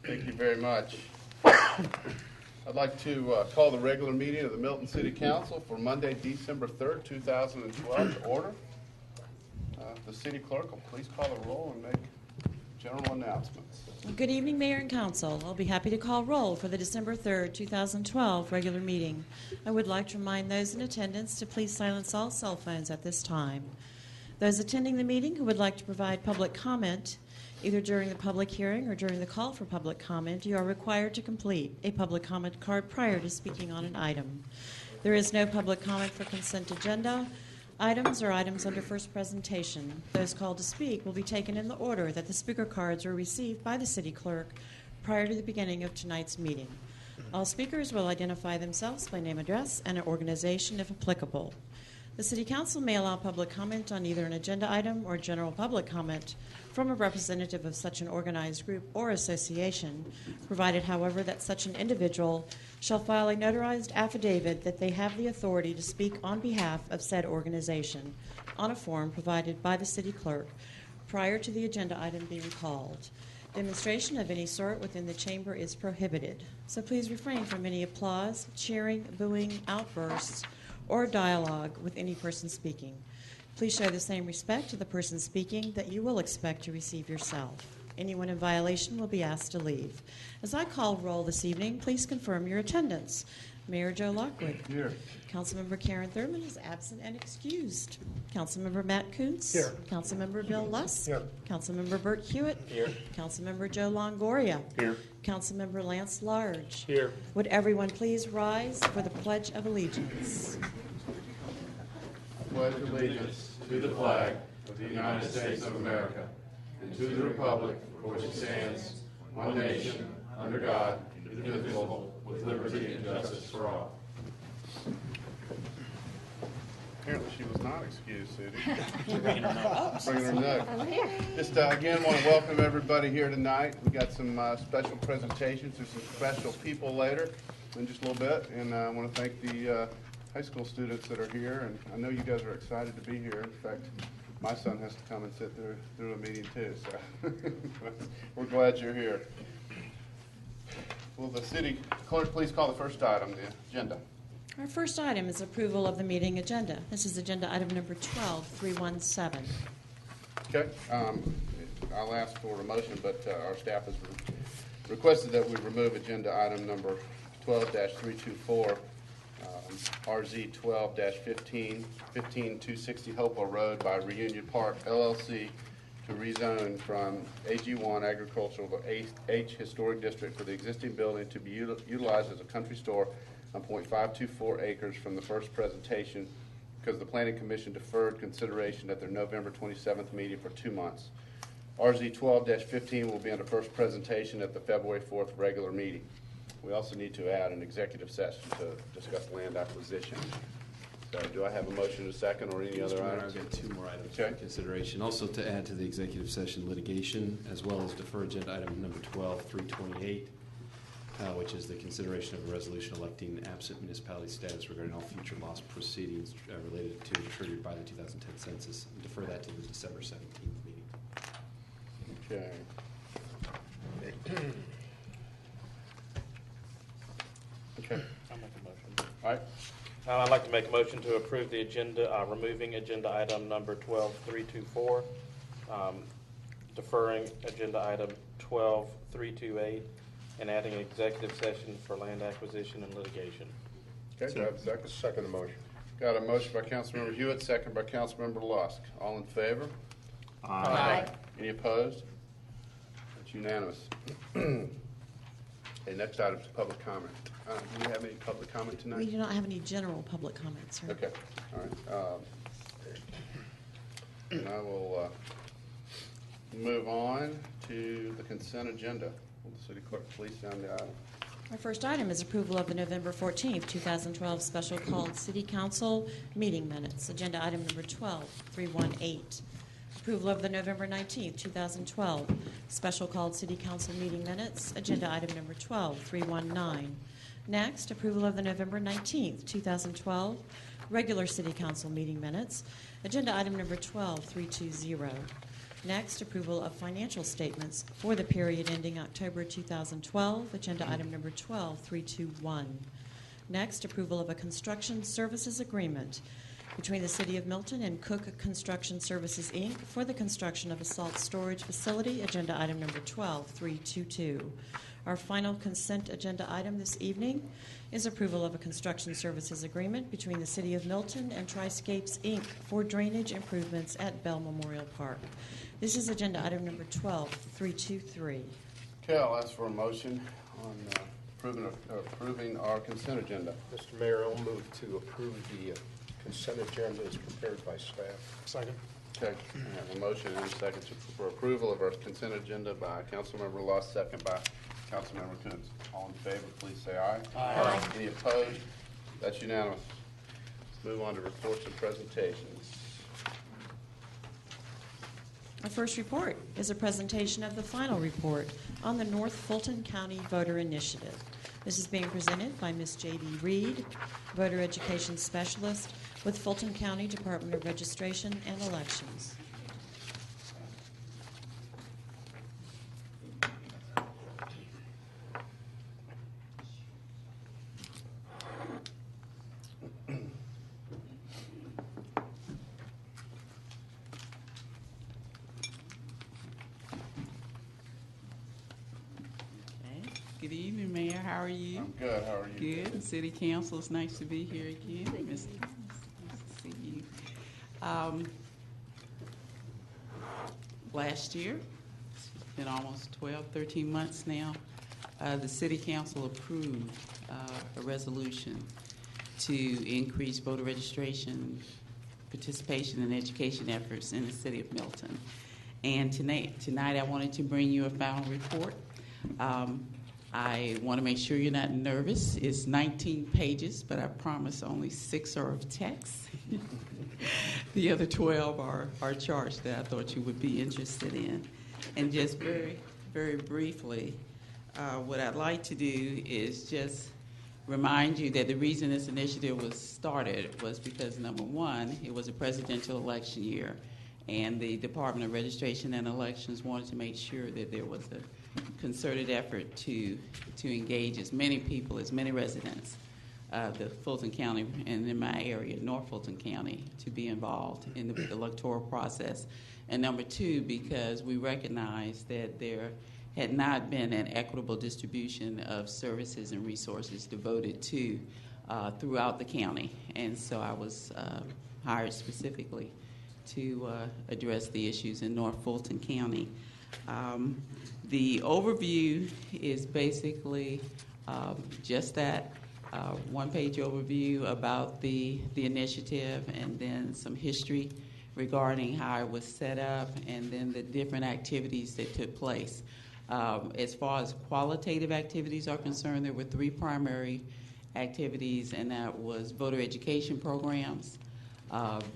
Thank you very much. I'd like to call the regular meeting of the Milton City Council for Monday, December 3rd, 2012 to order. The city clerk will please call the roll and make general announcements. Good evening, Mayor and Council. I'll be happy to call roll for the December 3rd, 2012 regular meeting. I would like to remind those in attendance to please silence all cell phones at this time. Those attending the meeting who would like to provide public comment, either during the public hearing or during the call for public comment, you are required to complete a public comment card prior to speaking on an item. There is no public comment for consent agenda items or items under first presentation. Those called to speak will be taken in the order that the speaker cards were received by the city clerk prior to the beginning of tonight's meeting. All speakers will identify themselves by name, address, and an organization if applicable. The City Council may allow public comment on either an agenda item or general public comment from a representative of such an organized group or association, provided, however, that such an individual shall file a notarized affidavit that they have the authority to speak on behalf of said organization on a form provided by the city clerk prior to the agenda item being called. Demonstration of any sort within the chamber is prohibited, so please refrain from any applause, cheering, booing, outbursts, or dialogue with any person speaking. Please show the same respect to the person speaking that you will expect to receive yourself. Anyone in violation will be asked to leave. As I call roll this evening, please confirm your attendance. Mayor Joe Lockwood. Here. Councilmember Karen Thurman is absent and excused. Councilmember Matt Kuntz. Here. Councilmember Bill Lusk. Here. Councilmember Bert Hewitt. Here. Councilmember Joe Longoria. Here. Councilmember Lance Large. Here. Would everyone please rise for the Pledge of Allegiance? I pledge allegiance to the flag of the United States of America and to the republic for which it stands, one nation, under God, indivisible, with liberty and justice for all. Apparently she was not excused, Sudie. Bringing her note. Just again want to welcome everybody here tonight. We got some special presentations. There's some special people later in just a little bit, and I want to thank the high school students that are here, and I know you guys are excited to be here. In fact, my son has to come and sit through a meeting too, so we're glad you're here. Will the city clerk please call the first item, the agenda? Our first item is approval of the meeting agenda. This is agenda item number 12317. Okay, I'll ask for a motion, but our staff has requested that we remove agenda item number 12-324, RZ 12-15, 15260 Hopewell Road by Reunion Park LLC to rezone from AG1 Agricultural to H Historic District for the existing building to be utilized as a country store on .524 acres from the first presentation because the Planning Commission deferred consideration at their November 27th meeting for 2 months. RZ 12-15 will be under first presentation at the February 4th regular meeting. We also need to add an executive session to discuss land acquisition. So do I have a motion to second or any other items? I've got 2 more items Okay. for consideration. Also to add to the executive session litigation, as well as defer agenda item number 12-328, which is the consideration of a resolution electing absent municipality status regarding all future loss proceedings related to triggered by the 2010 census. And defer that to the December 17th meeting. Okay. Okay. I'll make a motion. All right. I'd like to make a motion to approve the agenda, removing agenda item number 12324, deferring agenda item 12328, and adding an executive session for land acquisition and litigation. Okay, do I have a second? Second the motion. Got a motion by Councilmember Hewitt, second by Councilmember Lusk. All in favor? Aye. Any opposed? That's unanimous. Okay, next item is public comment. Do we have any public comment We tonight? do not have any general public comments, sir. Okay, all right. And I will move on to the consent agenda. Will the city clerk please sound the item? Our first item is approval of the November 14th, 2012 special called City Council meeting minutes. Agenda item number 12318. Approval of the November 19th, 2012 special called City Council meeting minutes. Agenda item number 12319. Next, approval of the November 19th, 2012 regular City Council meeting minutes. Agenda item number 12320. Next, approval of financial statements for the period ending October 2012, agenda item number 12321. Next, approval of a construction services agreement between the City of Milton and Cook Construction Services, Inc. for the construction of a salt storage facility, agenda item number 12322. Our final consent agenda item this evening is approval of a construction services agreement between the City of Milton and Triscapes, Inc. for drainage improvements at Bell Memorial Park. This is agenda item number 12323. Okay, I'll ask for a motion on approving our consent agenda. Mr. Mayor, I'll move to approve the consent agenda as prepared by staff. Second. Okay, I have a motion and a second for approval of our consent agenda by Councilmember Luss, second by Councilmember Coons. All in favor, please say aye. Aye. Any opposed? That's unanimous. Let's move on to reports and presentations. Our first report is a presentation of the final report on the North Fulton County Voter Initiative. This is being presented by Ms. J.B. Reed, Voter Education Specialist with Fulton County Department of Registration and Elections. Good evening, Mayor. How are you? I'm good. How are you? Good. City Council, it's nice to be here again. Nice to see you. Last year, it's been almost 12, 13 months now, the City Council approved a resolution to increase voter registration, participation, and education efforts in the City of Milton. And tonight I wanted to bring you a final report. I want to make sure you're not nervous. It's 19 pages, but I promise only 6 are of text. The other 12 are charts that I thought you would be interested in. And just very, very briefly, what I'd like to do is just remind you that the reason this initiative was started was because, number one, it was a presidential election year, and the Department of Registration and Elections wanted to make sure that there was a concerted effort to engage as many people, as many residents of the Fulton County and in my area, North Fulton County, to be involved in the electoral process. And number two, because we recognize that there had not been an equitable distribution of services and resources devoted to throughout the county. And so I was hired specifically to address the issues in North Fulton County. The overview is basically just that one-page overview about the initiative, and then some history regarding how it was set up, and then the different activities that took place. As far as qualitative activities are concerned, there were 3 primary activities, and that was voter education programs,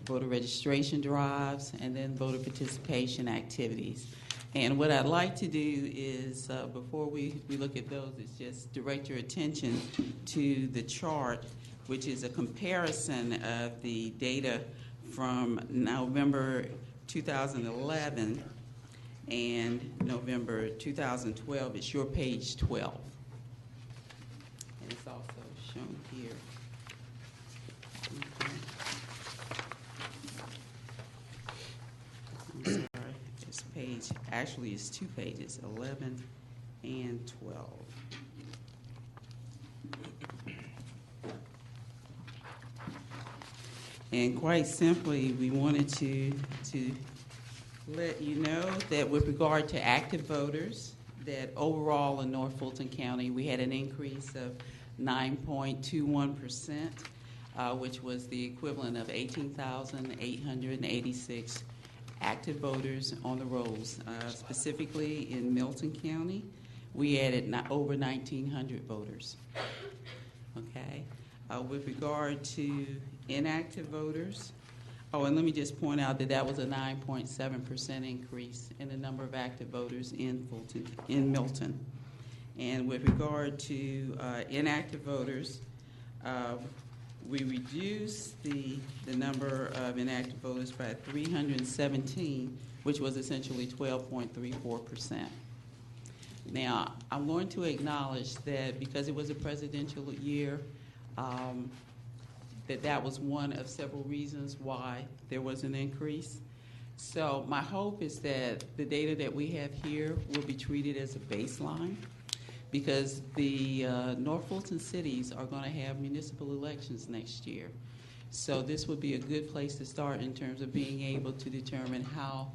voter registration drives, and then voter participation activities. And what I'd like to do is, before we look at those, is just direct your attention to the chart, which is a comparison of the data from November 2011 and November 2012. It's your page 12. And it's also shown here. Okay. Page, actually it's 2 pages, 11 and 12. And quite simply, we wanted to let you know that with regard to active voters, that overall in North Fulton County, we had an increase of 9.21%, which was the equivalent of 18,886 active voters on the rolls. Specifically in Milton County, we added over 1,900 voters. Okay. With regard to inactive voters, and let me just point out that that was a 9.7% increase in the number of active voters in Milton. And with regard to inactive voters, we reduced the number of inactive voters by 317 which was essentially 12.34%. Now, I'm going to acknowledge that because it was a presidential year, that was one of several reasons why there was an increase. So my hope is that the data that we have here will be treated as a baseline, because the North Fulton cities are going to have municipal elections next year. So this would be a good place to start in terms of being able to determine how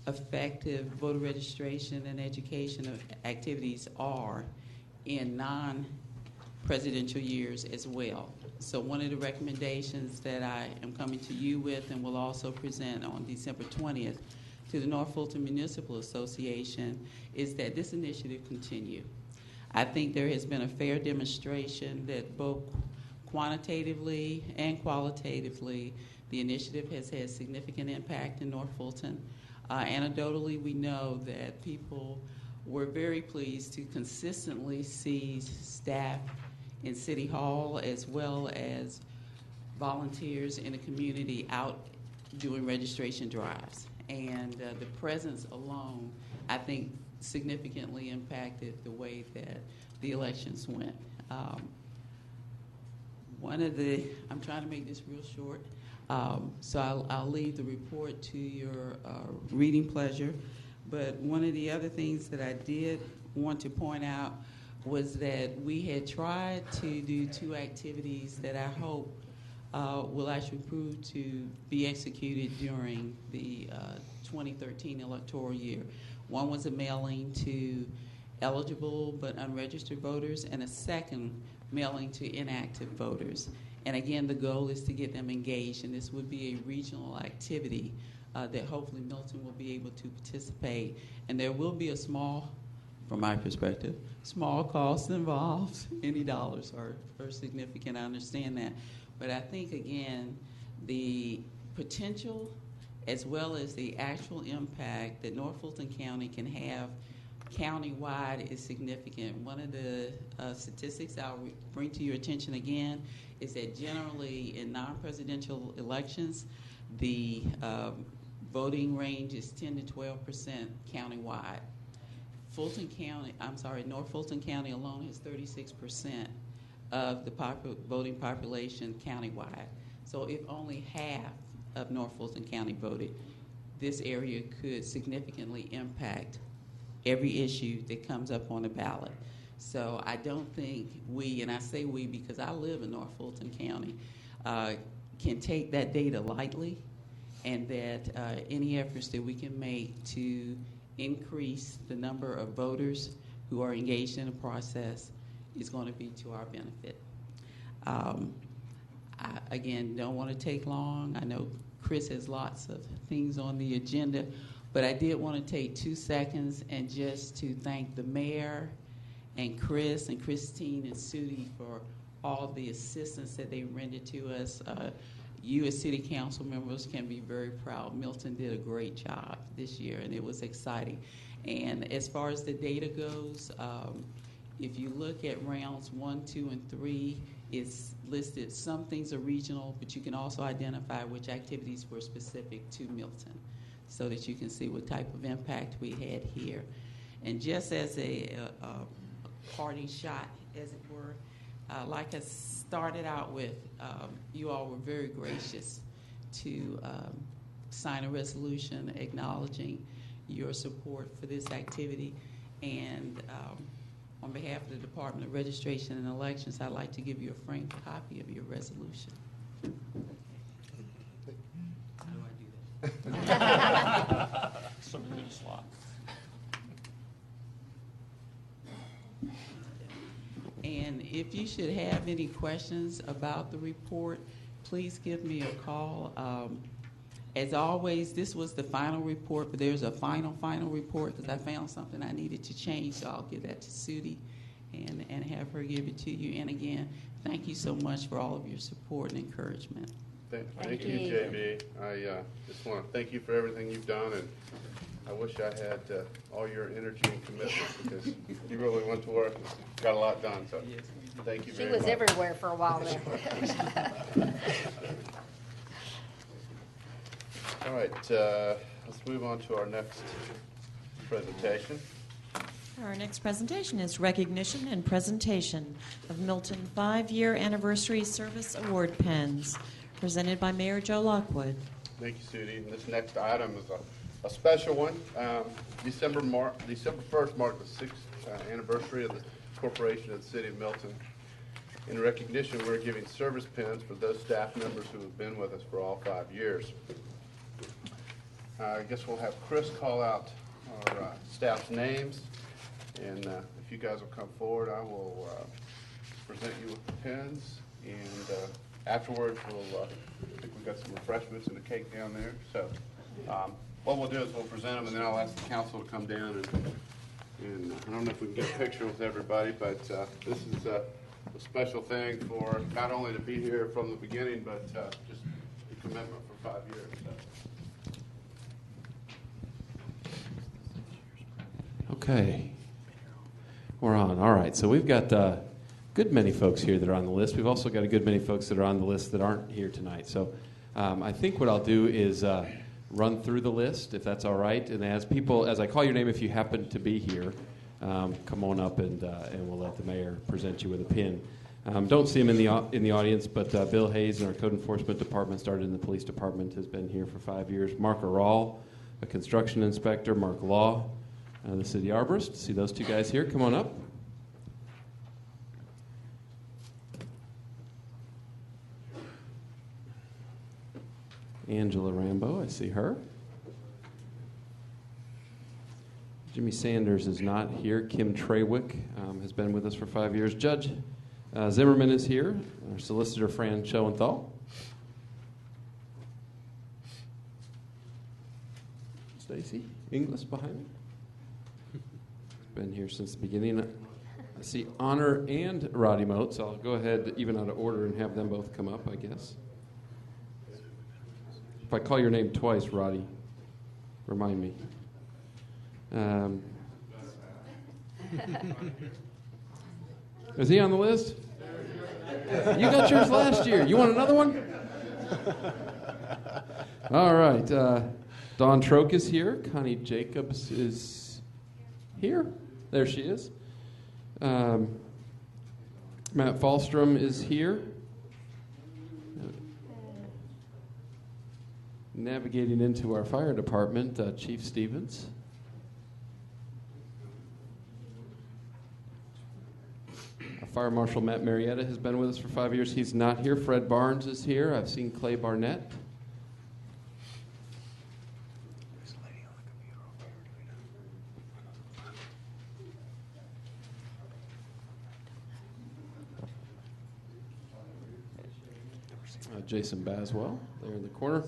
effective voter registration and education activities are in non-presidential years as well. So one of the recommendations that I am coming to you with and will also present on December 20th to the North Fulton Municipal Association is that this initiative continue. I think there has been a fair demonstration that both quantitatively and qualitatively the initiative has had significant impact in North Fulton. Anecdotally, we know that people were very pleased to consistently see staff in City Hall as well as volunteers in the community out doing registration drives. And the presence alone, I think, significantly impacted the way that the elections went. I'm trying to make this real short, so I'll leave the report to your reading pleasure. But one of the other things that I did want to point out was that we had tried to do two activities that I hope will actually prove to be executed during the 2013 electoral year. One was a mailing to eligible but unregistered voters, and a second mailing to inactive voters. And again, the goal is to get them engaged, and this would be a regional activity that hopefully Milton will be able to participate. And there will be a small, from my perspective, small cost involved. Any dollars are significant, I understand that. But I think, again, the potential as well as the actual impact that North Fulton County can have county-wide is significant. One of the statistics I'll bring to your attention again is that generally in non-presidential elections, the voting range is 10 to 12% countywide. North Fulton County alone has 36% of the voting population countywide. So if only half of North Fulton County voted, this area could significantly impact every issue that comes up on the ballot. So I don't think we, and I say we because I live in North Fulton County, can take that data lightly, and that any efforts that we can make to increase the number of voters who are engaged in the process is going to be to our benefit. I, again, don't want to take long. I know Chris has lots of things on the agenda, but I did want to take 2 seconds and just to thank the mayor and Chris and Christine and Sudi for all the assistance that they rendered to us. You as city council members can be very proud. Milton did a great job this year, and it was exciting. And as far as the data goes, if you look at rounds 1, 2, and 3, it's listed. Some things are regional, but you can also identify which activities were specific to Milton so that you can see what type of impact we had here. And just as a parting shot, as it were, like I started out with, you all were very gracious to sign a resolution acknowledging your support for this activity. And on behalf of the Department of Registration and Elections, I'd like to give you a framed copy of your resolution. How do I do that? Something in the slot. And if you should have any questions about the report, please give me a call. As always, this was the final report, but there's a final report because I found something I needed to change, so I'll give that to Sudi and have her give it to you. And again, thank you so much for all of your support and encouragement. Thank you, JB. I just want to thank you for everything you've done, and I wish I had all your energy and commitment because you really went to work and got a lot done. So thank you very much. She was everywhere for a while there. All right, Let's move on to our next presentation. Our next presentation is recognition and presentation of Milton 5-year Anniversary Service Award pens, presented by Mayor Joe Lockwood. Thank you, Sudie. And this next item is a special one. December 1st marked the 6th anniversary of the corporation of the City of Milton. In recognition, we're giving service pins for those staff members who have been with us for all 5 years. I guess we'll have Chris call out our staff's names, and if you guys will come forward, I will present you with the pins, and afterwards I think we've got some refreshments and a cake down there. So what we'll do is we'll present them, and then I'll ask the council to come down, and I don't know if we can get a picture with everybody, but this is a special thing for not only to be here from the beginning, but just the commitment for 5 years. So. Okay, we're on. All right, so we've got a good many folks here that are on the list. We've also got a good many folks that are on the list that aren't here tonight. So I think what I'll do is run through the list, if that's all right. And as I call your name, if you happen to be here, come on up and we'll let the mayor present you with a pin. Don't see him in the audience, but Bill Hayes in our code enforcement department, started in the police department, has been here for 5 years. Mark Aral, a construction inspector. Mark Law, the city arborist. See those two guys here? Come on up. Angela Rambo, I see her. Jimmy Sanders is not here. Kim Trawick has been with us for 5 years. Judge Zimmerman is here. Our solicitor, Fran Schoenthal. Stacy Inglis behind me. Been here since the beginning. I see Honor and Roddy Moat, so I'll go ahead, even out of order, and have them both come up, I guess. If I call your name twice, Roddy, remind me. Is he on the list? You got yours last year. You want another one? All right. Dawn Troke is here. Connie Jacobs is here. There she is. Matt Falstrom is here. Navigating into our fire department, Chief Stevens. Our Fire Marshal Matt Marietta has been with us for 5 years. He's not here. Fred Barnes is here. I've seen Clay Barnett. Jason Baswell, there in the corner.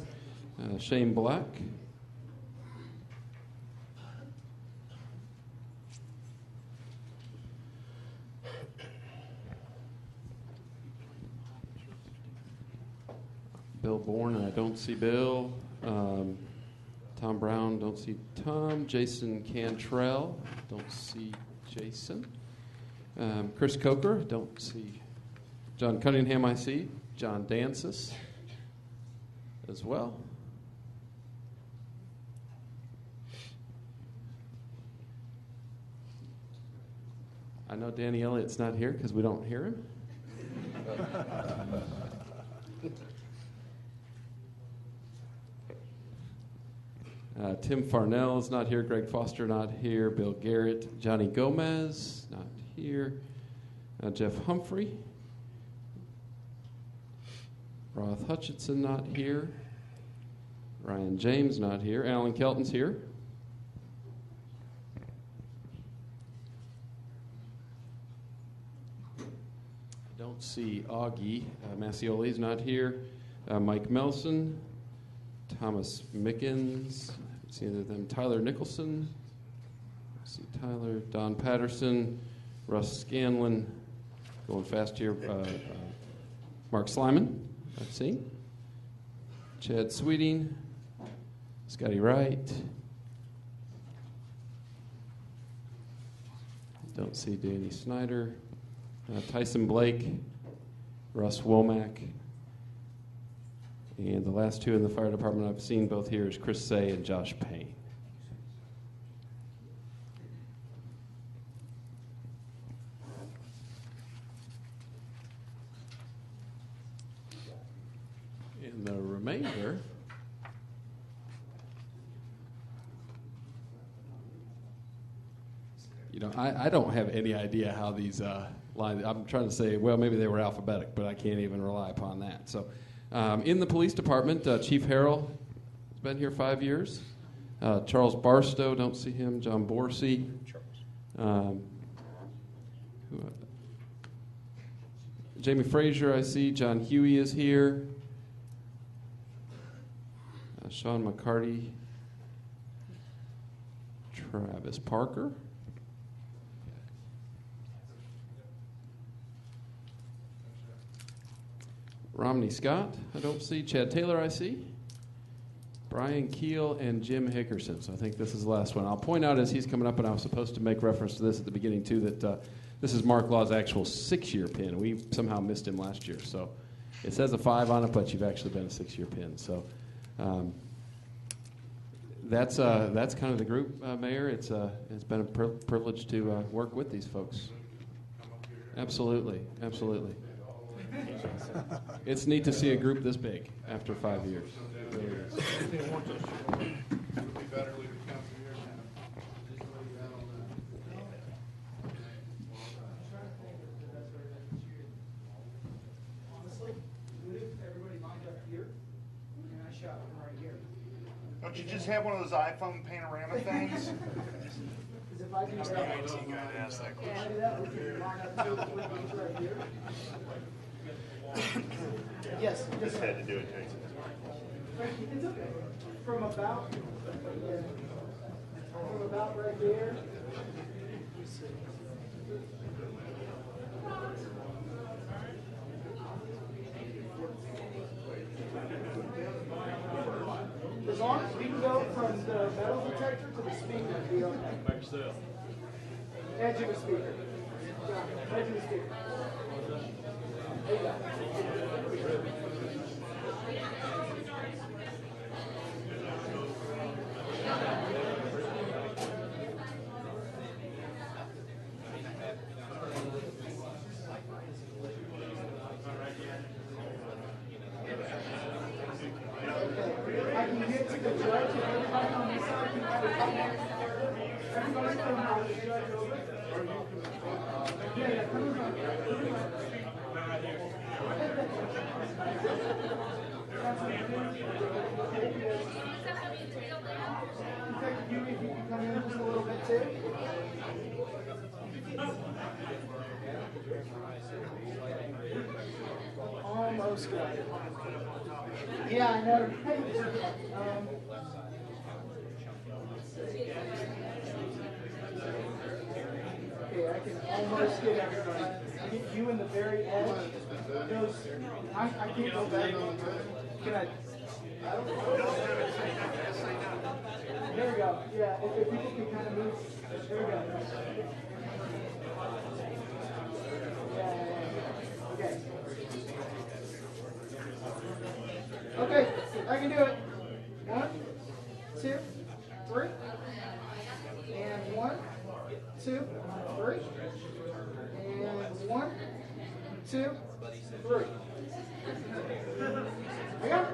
Shane Black. Bill Bourne, I don't see Bill. Tom Brown, don't see Tom. Jason Cantrell, don't see Jason. Chris Coker, don't see. John Cunningham, I see. John Dancis as well. I know Danny Elliott's not here because we don't hear him. Tim Farnell is not here. Greg Foster not here. Bill Garrett. Johnny Gomez not here. Jeff Humphrey. Roth Hutchinson not here. Ryan James not here. Alan Kelton's here. I don't see Augie. Massioli's not here. Mike Melson. Thomas Mickens. I see either of them. Tyler Nicholson. I see Tyler. Don Patterson. Russ Scanlon. Going fast here. Mark Slyman. Let's see. Chad Sweeting. Scotty Wright. Don't see Danny Snyder. Tyson Blake. Russ Womack. And the last two in the fire department I've seen both here is Chris Say and Josh Payne. In the remainder, I don't have any idea how these lines. I'm trying to say, well, maybe they were alphabetic, but I can't even rely upon that. So, in the police department, Chief Harrell has been here 5 years. Charles Barstow, don't see him. John Borsey. Jamie Frazier, I see. John Huey is here. Sean McCarty. Travis Parker. Romney Scott, I don't see. Chad Taylor, I see. Brian Keel and Jim Hickerson. So I think this is the last one. I'll point out as he's coming up, and I was supposed to make reference to this at the beginning too, that this is Mark Law's actual 6-year pin. We somehow missed him last year. So it says a 5 on it, but you've actually been a 6-year pin. So that's kind of the group, Mayor. It's been a privilege to work with these folks. Absolutely, absolutely. It's neat to see a group this big after 5 years. It really is. Don't you just have one of those iPhone panorama things? Yes. Just had to do it, Jason. It's okay. From about right there. As long as we can go from the metal detector to the speaker, it'll be okay. Edge of the speaker. Edge of the speaker. There you go. I can get to the judge and everybody on this side can have a comment. Everybody can have the judge over. Yeah, come on. Detective Huey, if you can come in just a little bit too. Almost got it. Yeah, I know. Okay, I can almost get everybody. Get you in the very edge. Those, I can't go back. Can I? There we go. Yeah, if people can kind of move. There we go. Yeah. Okay. Okay, I can do it. 1, 2, 3. And 1, 2, 3. And 1, 2, 3. I got it.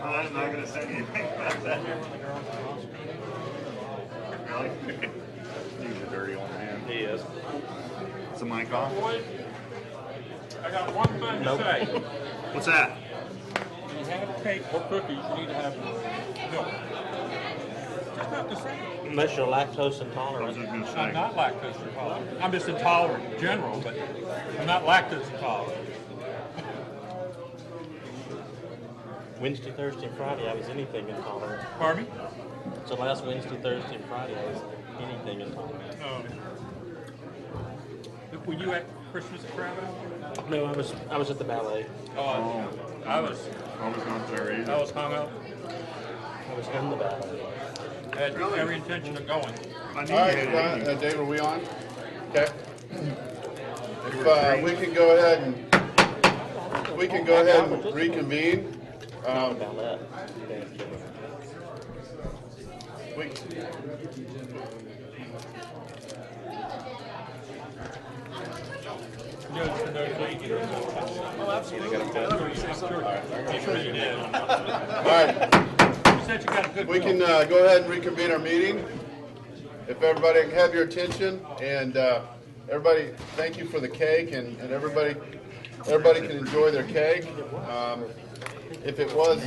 I'm not gonna say anything about that. Really? He's a dirty old man. He is. Is the mic on? I got one thing to say. What's that? When you have cake or cookies, you need to have milk. Just not the same. Unless you're lactose I was intolerant. just gonna I'm say. not lactose intolerant. I'm just intolerant in general, but I'm not lactose intolerant. Wednesday, Thursday, and Friday, I was anything intolerant. Pardon me? So last Wednesday, Thursday, and Friday, I was anything intolerant. Were you at Christmas at Crab Apple? No, I was at the ballet. Oh, I was not there either. I was hung up. I was in the ballet. I had every intention of going. I knew All you right, had it. Dave, are we on? Okay. If we can go ahead and reconvene. Ballet. We, Oh, absolutely. I'm sure you did. all right. You said you got a good We can go ahead and reconvene our meeting. If everybody can have your attention, and everybody, thank you for the cake, and everybody can enjoy their cake. If it was,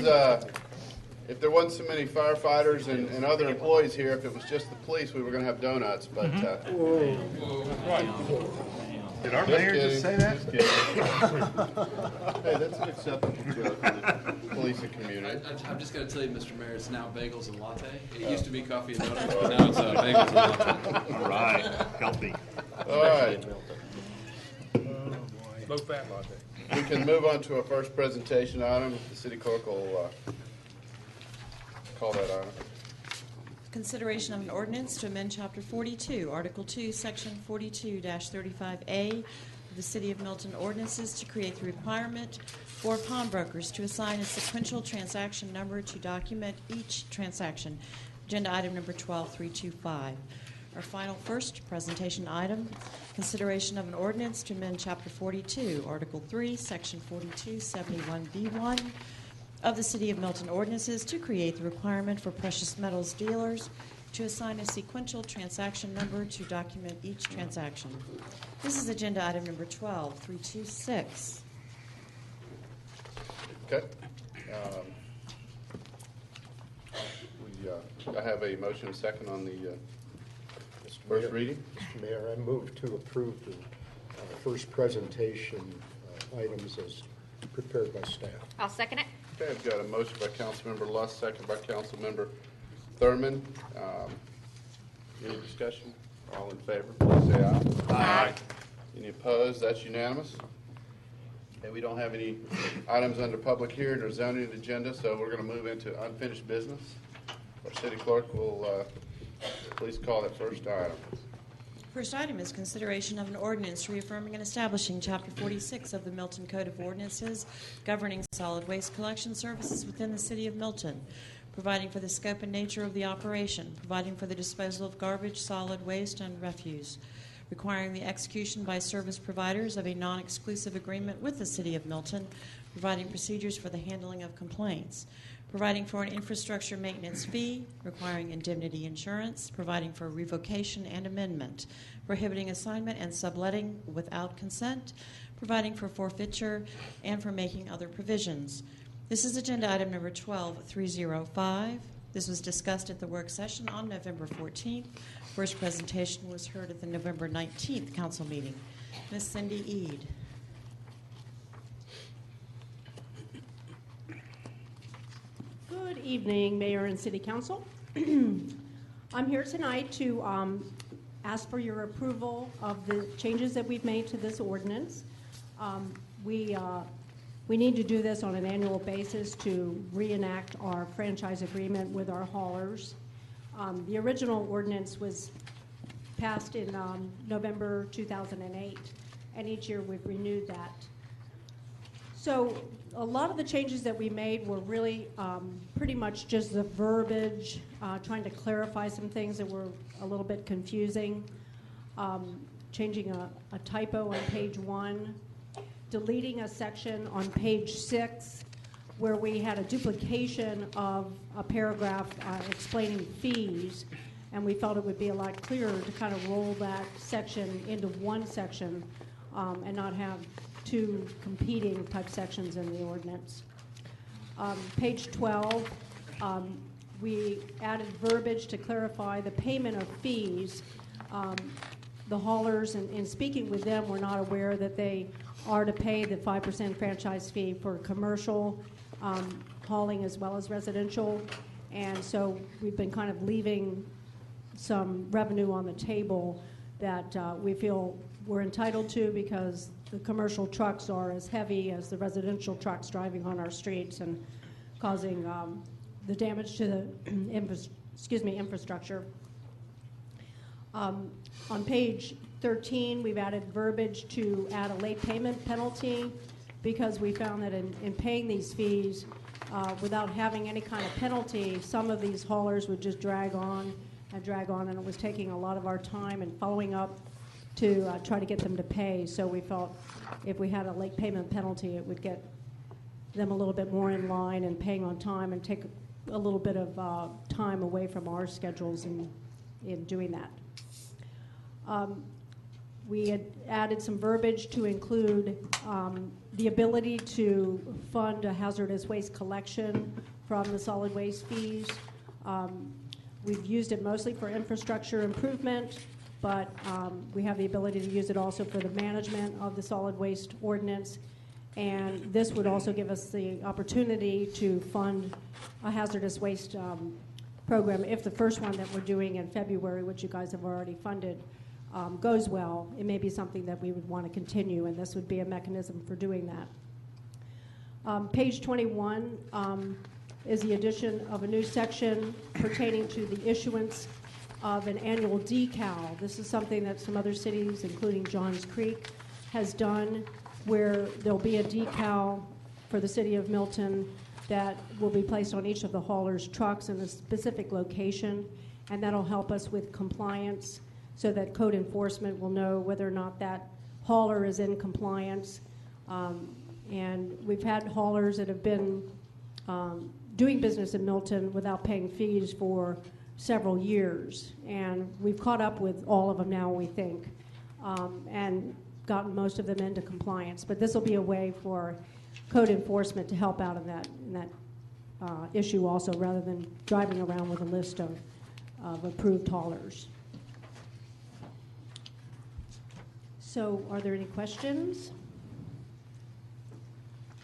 if there wasn't so many firefighters and other employees here, if it was just the police, we were going to have donuts. But Did our just mayor just say kidding, that? just kidding. Hey, that's an acceptable joke in the policing community. I'm just going to tell you, Mr. Mayor, it's now bagels and latte. It used to be coffee and donuts, but now it's bagels and latte. All right, healthy. All right. low fat latte. We can move on to our first presentation item. The city clerk will call that item. Consideration of an ordinance to amend Chapter 42, Article 2, Section 42-35A of the City of Milton ordinances to create the requirement for pawnbrokers to assign a sequential transaction number to document each transaction. Agenda item number 12325. Our final first presentation item, consideration of an ordinance to amend Chapter 42, Article 3, Section 4271B1 of the City of Milton ordinances to create the requirement for precious metals dealers to assign a sequential transaction number to document each transaction. This is agenda item number 12326. Okay. I have a motion and second on the first reading. Mr. Mayor, I move to approve the first presentation items as prepared by staff. I'll second it. Okay, I've got a motion by Councilmember Luss, second by Councilmember Thurman. Any discussion? All in favor, please say aye. Aye. Any opposed? That's unanimous. Okay, we don't have any items under public hearing or zoning agenda, so we're going to move into unfinished business. Our city clerk will please call that first item. First item is consideration of an ordinance reaffirming and establishing Chapter 46 of the Milton Code of Ordinances governing solid waste collection services within the City of Milton, providing for the scope and nature of the operation, providing for the disposal of garbage, solid waste, and refuse, requiring the execution by service providers of a non-exclusive agreement with the City of Milton, providing procedures for the handling of complaints, providing for an infrastructure maintenance fee, requiring indemnity insurance, providing for revocation and amendment, prohibiting assignment and subletting without consent, providing for forfeiture, and for making other provisions. This is agenda item number 12305. This was discussed at the work session on November 14th. First presentation was heard at the November 19th council meeting. Ms. Cindy Eade. Good evening, Mayor and City Council. I'm here tonight to ask for your approval of the changes that we've made to this ordinance. We need to do this on an annual basis to reenact our franchise agreement with our haulers. The original ordinance was passed in November 2008, and each year we've renewed that. So a lot of the changes that we made were really pretty much just the verbiage, trying to clarify some things that were a little bit confusing, changing a typo on page 1, deleting a section on page 6 where we had a duplication of a paragraph explaining fees, and we felt it would be a lot clearer to kind of roll that section into one section and not have two competing type sections in the ordinance. Page 12, we added verbiage to clarify the payment of fees. The haulers, in speaking with them, were not aware that they are to pay the 5% franchise fee for commercial hauling as well as residential. And so we've been kind of leaving some revenue on the table that we feel we're entitled to because the commercial trucks are as heavy as the residential trucks driving on our streets and causing the damage to the infrastructure. On page 13, we've added verbiage to add a late payment penalty because we found that in paying these fees without having any kind of penalty, some of these haulers would just drag on, and it was taking a lot of our time and following up to try to get them to pay. So we felt if we had a late payment penalty, it would get them a little bit more in line and paying on time and take a little bit of time away from our schedules in doing that. We had added some verbiage to include the ability to fund a hazardous waste collection from the solid waste fees. We've used it mostly for infrastructure improvement, but we have the ability to use it also for the management of the solid waste ordinance. And this would also give us the opportunity to fund a hazardous waste program if the first one that we're doing in February, which you guys have already funded, goes well. It may be something that we would want to continue, and this would be a mechanism for doing that. Page 21 is the addition of a new section pertaining to the issuance of an annual decal. This is something that some other cities, including Johns Creek, has done, where there'll be a decal for the City of Milton that will be placed on each of the haulers' trucks in a specific location, and that'll help us with compliance so that code enforcement will know whether or not that hauler is in compliance. And we've had haulers that have been doing business in Milton without paying fees for several years, and we've caught up with all of them now, we think, and gotten most of them into compliance. But this will be a way for code enforcement to help out in that issue also, rather than driving around with a list of approved haulers. So, are there any questions?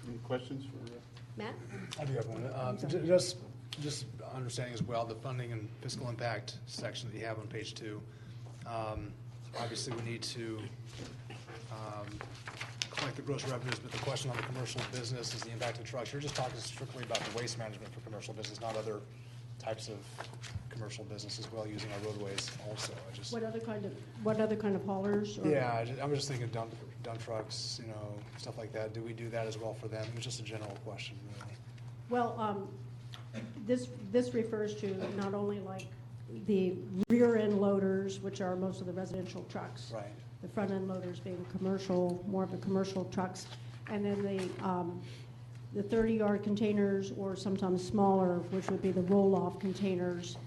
Any questions for Matt? I do have one. Just understanding as well the funding and fiscal impact section that you have on page 2. Obviously, we need to collect the gross revenues, but the question on the commercial business is the impact of trucks. You're just talking strictly about the waste management for commercial business, not other types of commercial business as well using our roadways also. What other kind of haulers? Or? Yeah, I was just thinking dump trucks, stuff like that. Do we do that as well for them? It was just a general question, really. Well, this refers to not only like the rear end loaders, which are most of the residential trucks. Right. The front end loaders being commercial, more of the commercial trucks, and then the 30-yard containers, or sometimes smaller, which would be the roll-off containers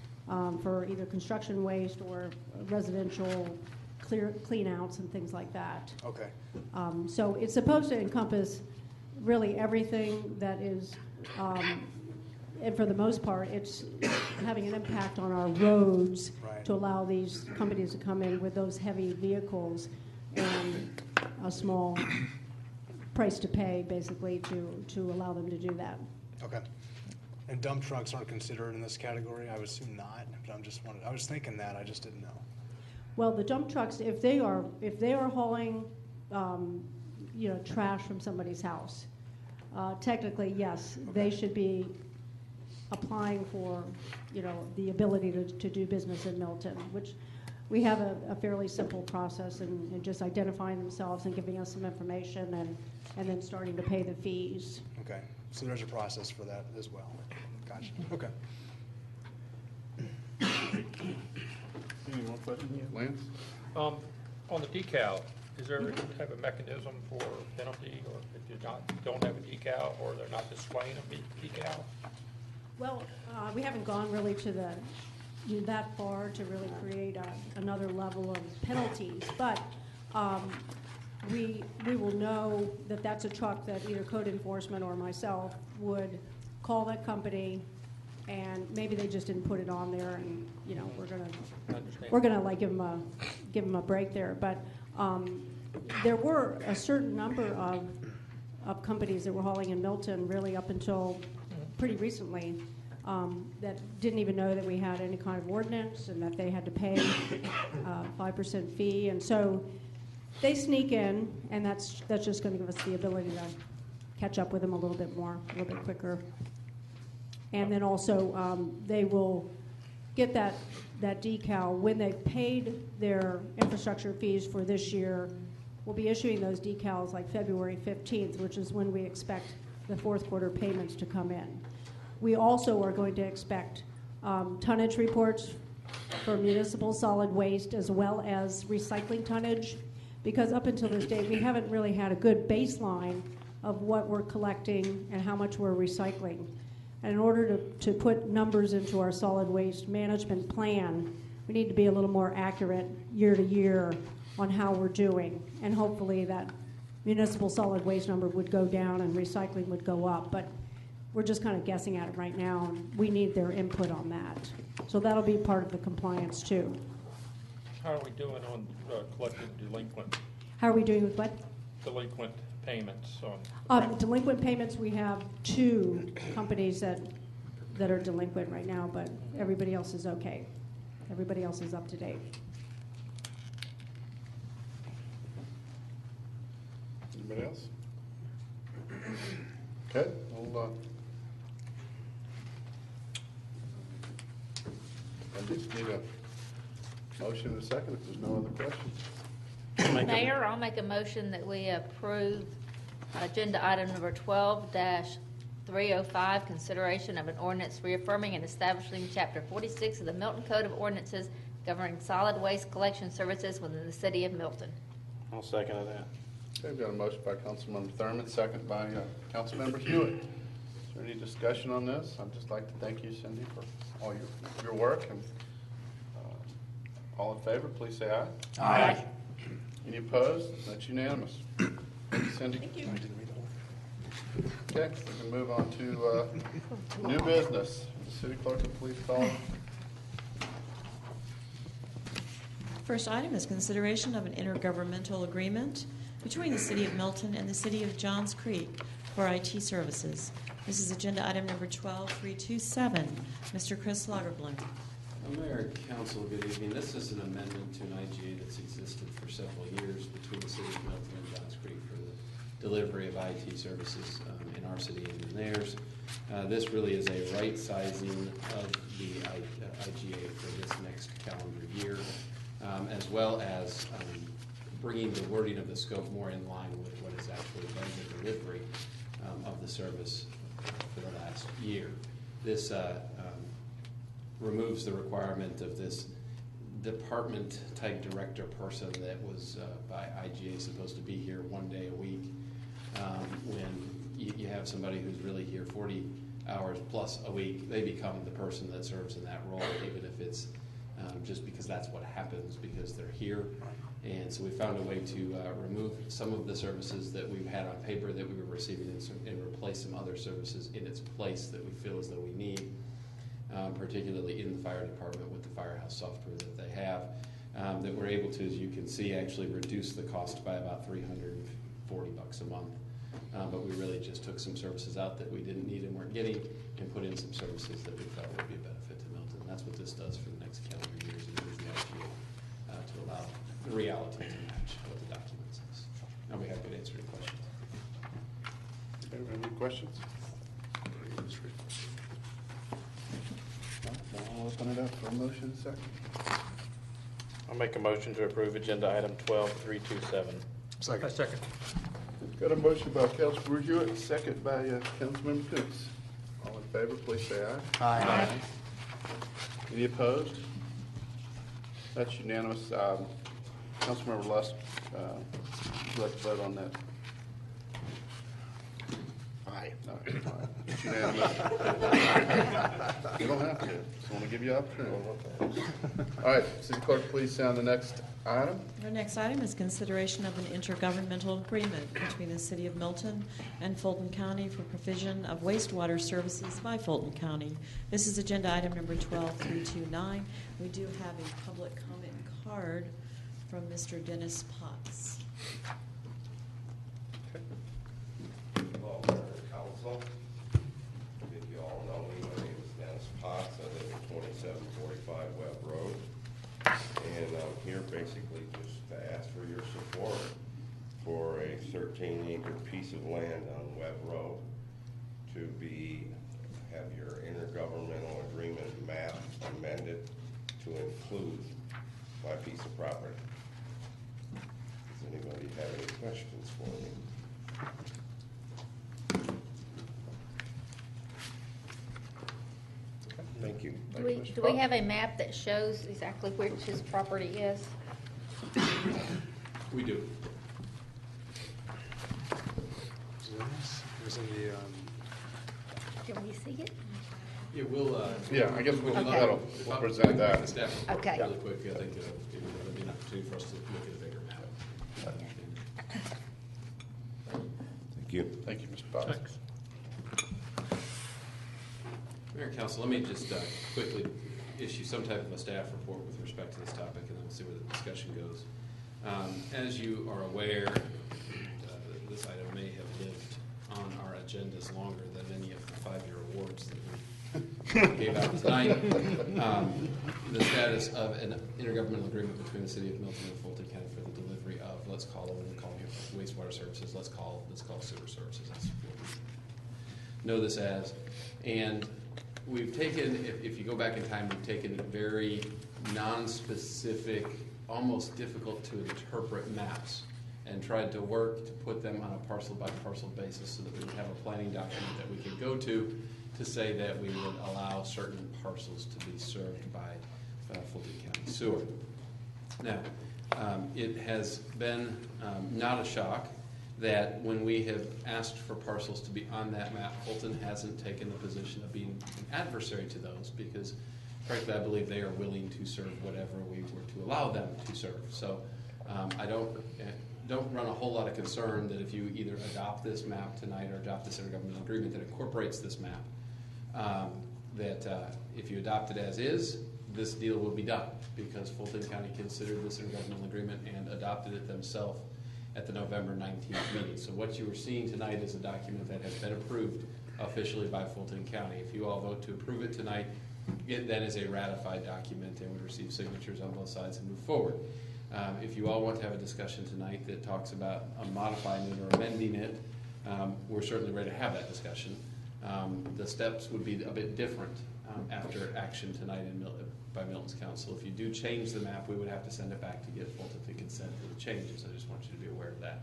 for either construction waste or residential clean outs and things like that. Okay. So it's supposed to encompass really everything that is, and for the most part, it's having an impact on our roads to allow these companies to come in with those heavy vehicles and a small price to pay, basically, to allow them to do that. Okay. And dump trucks aren't considered in this category? I would assume not, but I was thinking that, I just didn't know. Well, the dump trucks, if they are hauling, trash from somebody's house, technically, yes, they should be applying for, the ability to do business in Milton, which we have a fairly simple process in just identifying themselves and giving us some information and then starting to pay the fees. Okay, so there's a process for that as well. Gotcha. Okay. Any more questions? Lance? On the decal, is there any type of mechanism for penalty, or if you don't have a decal, or they're not displaying a decal? Well, we haven't gone really that far to really create another level of penalties, but we will know that that's a truck that either code enforcement or myself would call that company, and maybe they just didn't put it on there, and we're gonna like give them a break there. But there were a certain number of companies that were hauling in Milton really up until pretty recently that didn't even know that we had any kind of ordinance and that they had to pay 5% fee, and so they sneak in, and that's just going to give us the ability to catch up with them a little bit quicker. And then also they will get that decal when they've paid their infrastructure fees for this year. We'll be issuing those decals like February 15th, which is when we expect the fourth quarter payments to come in. We also are going to expect tonnage reports for municipal solid waste as well as recycling tonnage, because up until this date we haven't really had a good baseline of what we're collecting and how much we're recycling. And in order to put numbers into our solid waste management plan, we need to be a little more accurate year to year on how we're doing. And hopefully that municipal solid waste number would go down and recycling would go up. But we're just kind of guessing at it right now, and we need their input on that. So that'll be part of the compliance too. How are we doing on collecting delinquent? How are we doing with what? Delinquent payments on. Delinquent payments, we have 2 companies that are delinquent right now, but everybody else is okay. Everybody else is up to date. Anybody else? Okay, well, I just need a motion and a second if there's no other questions. Mayor, I'll make a motion that we approve agenda item number 12-305, consideration of an ordinance reaffirming and establishing Chapter 46 of the Milton Code of Ordinances governing solid waste collection services within the city of Milton. I'll second that. Okay, we've got a motion by Councilmember Thurman, second by Councilmember Hewitt. Is there any discussion on this? I'd just like to thank you, Cindy, for all your work. And all in favor, please say aye. Aye. Any opposed? That's unanimous. Thank you, Cindy. Thank you. Okay, we can move on to new business. The city clerk, please call. First item is consideration of an intergovernmental agreement between the City of Milton and the City of Johns Creek for IT services. This is agenda item number 12327. Mr. Chris Lagerblum. Mayor, Council, good evening. This is an amendment to an IGA that's existed for several years between the City of Milton and Johns Creek for the delivery of IT services in our city and in theirs. This really is a right sizing of the IGA for this next calendar year, as well as bringing the wording of the scope more in line with what has actually been the delivery of the service for the last year. This removes the requirement of this department-type director person that was by IGA supposed to be here one day a week. When you have somebody who's really here 40 hours plus a week, they become the person that serves in that role, even if it's just because that's what happens because they're here. And so we found a way to remove some of the services that we've had on paper that we were receiving and replace some other services in its place that we feel as though we need, particularly in the fire department with the Firehouse software that they have, that we're able to, as you can see, actually reduce the cost by about $340 a month. But we really just took some services out that we didn't need and weren't getting and put in some services that we felt would be a benefit to Milton. That's what this does for the next calendar years and use the IGA to allow the reality to match what the document says. I'll be happy to answer any questions. Any questions? I'll open it up for a motion second. I'll make a motion to approve agenda item 12327. Second. Got a motion by Councilmember Hewitt, second by Councilmember Coons. All in favor, please say aye. Aye. Any opposed? That's unanimous. Councilmember Lusk, would you like to vote on that? Aye. No, aye. It's unanimous. You don't have to. Just want to give you an opportunity. All right, City Clerk, please sound the next item. Our next item is consideration of an intergovernmental agreement between the City of Milton and Fulton County for provision of wastewater services by Fulton County. This is agenda item number 12329. We do have a public comment card from Mr. Dennis Potts. Hello, Mayor and Council. I think you all know me. My name is Dennis Potts. I live at 2745 Webb Road. And I'm here basically just to ask for your support for a 13-acre piece of land on Webb Road to have your intergovernmental agreement map amended to include my piece of property. Does anybody have any questions for me? Thank you. Do we have a map that shows exactly which his property is? We do. It was in the, Can we see it? Yeah, we'll. Yeah, I guess we'll Okay. we'll present that. The staff report Okay. really quick. I think it would be an opportunity for us to look at a bigger map. Thank you. Thank you, Mr. Potts. Thanks. Mayor and Council, let me just quickly issue some type of a staff report with respect to this topic, and then we'll see where the discussion goes. As you are aware, this item may have lived on our agendas longer than any of the 5-year awards that we gave out tonight. The status of an intergovernmental agreement between the City of Milton and Fulton County for the delivery of, let's call it, we call it wastewater services, let's call sewer services. That's what we know this as. And we've taken, if you go back in time, we've taken very non-specific, almost difficult to interpret maps and tried to work to put them on a parcel by parcel basis so that we would have a planning document that we could go to say that we would allow certain parcels to be served by Fulton County Sewer. Now, it has been not a shock that when we have asked for parcels to be on that map, Fulton hasn't taken the position of being an adversary to those because, frankly, I believe they are willing to serve whatever we were to allow them to serve. So I don't run a whole lot of concern that if you either adopt this map tonight or adopt this intergovernmental agreement that incorporates this map, that if you adopt it as is, this deal will be done because Fulton County considered this intergovernmental agreement and adopted it themselves at the November 19th meeting. So what you are seeing tonight is a document that has been approved officially by Fulton County. If you all vote to approve it tonight, it then is a ratified document and would receive signatures on both sides and move forward. If you all want to have a discussion tonight that talks about modifying it or amending it, we're certainly ready to have that discussion. The steps would be a bit different after action tonight by Milton's council. If you do change the map, we would have to send it back to get Fulton to consent to the changes. I just want you to be aware of that.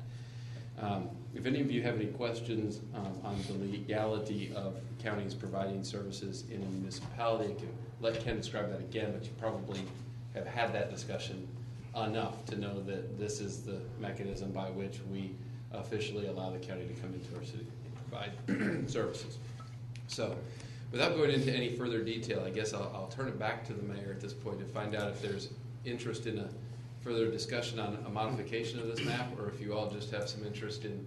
If any of you have any questions on the legality of counties providing services in a municipality, I can let Ken describe that again, but you probably have had that discussion enough to know that this is the mechanism by which we officially allow the county to come into our city and provide services. So, without going into any further detail, I guess I'll turn it back to the mayor at this point to find out if there's interest in a further discussion on a modification of this map, or if you all just have some interest in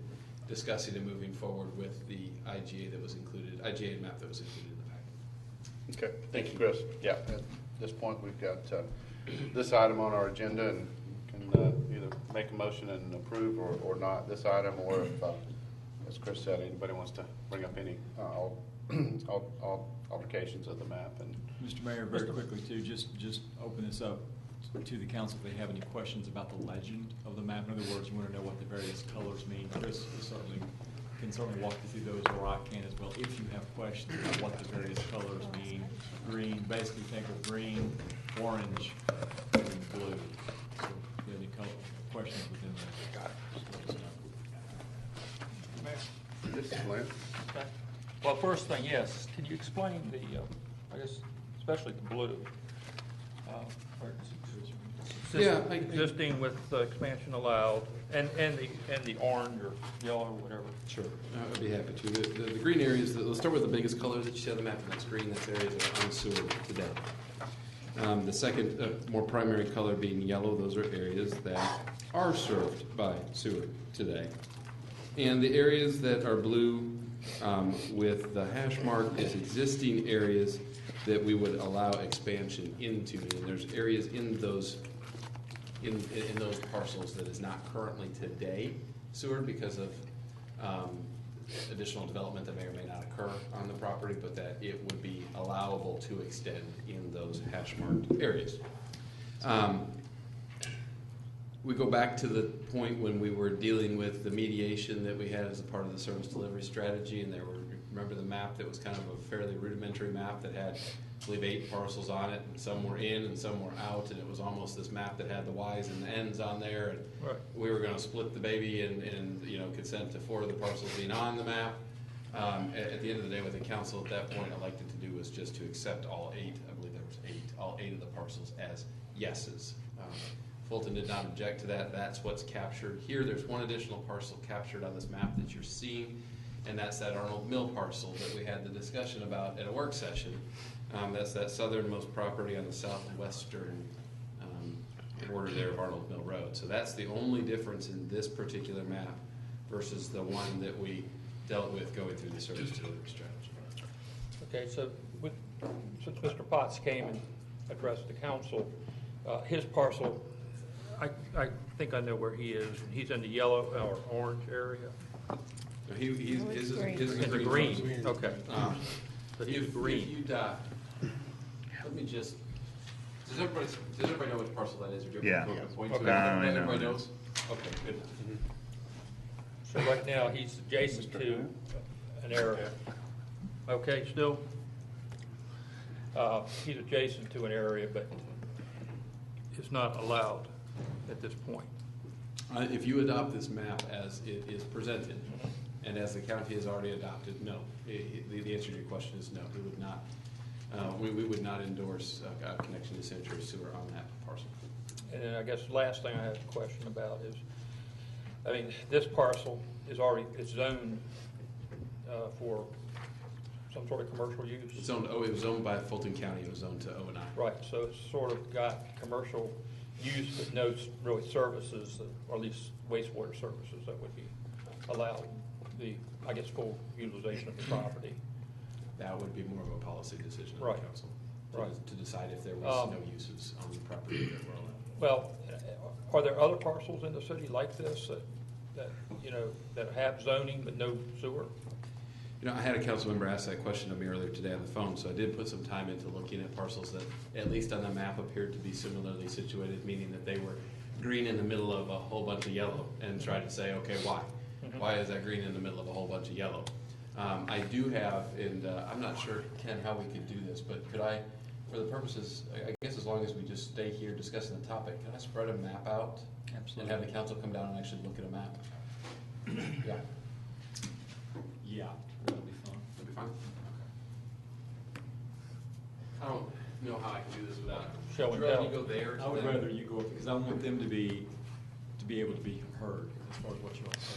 discussing and moving forward with the IGA that was included, IGA map that was included in the packet. Okay, thank you, Chris. Yeah, at this point, we've got this item on our agenda, and can either make a motion and approve or not this item, or if, as Chris said, anybody wants to bring up any altercations of the map. And Mr. Mayor, very quickly too, just open this up to the council if they have any questions about the legend of the map. In other words, you want to know what the various colors mean. Chris can certainly walk you through those, or I can as well. If you have questions about what the various colors mean, green, basically think of green, orange, and blue. So if you have any questions within that. Got it. This is Glenn. Okay. Well, first thing, yes, can you explain the, I guess, especially the blue? Existing with expansion allowed, and the orange or yellow or whatever. Sure, I'd be happy to. The green areas, let's start with the biggest color that you see on the map, and that's green. That's areas that are unsewered today. The second, more primary color being yellow, those are areas that are served by sewer today. And the areas that are blue with the hash mark is existing areas that we would allow expansion into. And there's areas in those parcels that is not currently today sewered because of additional development that may or may not occur on the property, but that it would be allowable to extend in those hash marked areas. We go back to the point when we were dealing with the mediation that we had as a part of the service delivery strategy, and remember the map that was kind of a fairly rudimentary map that had, I believe, 8 parcels on it, and some were in and some were out, and it was almost this map that had the Y's and the N's on there, and right. We were going to split the baby and consent to 4 of the parcels being on the map. At the end of the day, what the council at that point elected to do was just to accept all 8, I believe there was 8, all 8 of the parcels as yeses. Fulton did not object to that. That's what's captured here. There's one additional parcel captured on this map that you're seeing, and that's that Arnold Mill parcel that we had the discussion about at a work session. That's that southernmost property on the southwestern border there of Arnold Mill Road. So that's the only difference in this particular map versus the one that we dealt with going through the service delivery strategy. Okay, so since Mr. Potts came and addressed the council, his parcel, I think I know where he is. He's in the yellow or orange area. His is in the green. Okay. So he's green. Let me just. Does everybody know which parcel that is? Or do you Yeah. Point Okay. to it? Everybody knows. Okay, good. So right now he's adjacent to an area. Okay, still. He's adjacent to an area, but it's not allowed at this point. If you adopt this map as it is presented, and as the county has already adopted, no. The answer to your question is no. We would not. We would not endorse a connection to sanitary sewer on that parcel. And then I guess the last thing I have a question about is, I mean, this parcel is zoned for some sort of commercial use. It's zoned. It was owned by Fulton County. It was zoned to O&I. Right. So it's sort of got commercial use, but no really services, or at least wastewater services that would be allowed. The, I guess, full utilization of the property. That would be more of a policy decision of Right. the council to decide if there was no uses on the property that were allowed. Well, are there other parcels in the city like this that have zoning but no sewer? I had a council member ask that question of me earlier today on the phone, so I did put some time into looking at parcels that, at least on the map, appeared to be similarly situated, meaning that they were green in the middle of a whole bunch of yellow and try to say, okay, why? Why is that green in the middle of a whole bunch of yellow? I do have, and I'm not sure, Ken, how we could do this, but could I, for the purposes, I guess as long as we just stay here discussing the topic, can I spread a map out? Absolutely. And have the council come down and actually look at a map? Yeah. Yeah, that'll be fun. That'd be fine. I don't know how I can do this without. Show and Drew, tell. you go there. I would then- rather you go, because I want them to be able to be heard as far as what you want to say.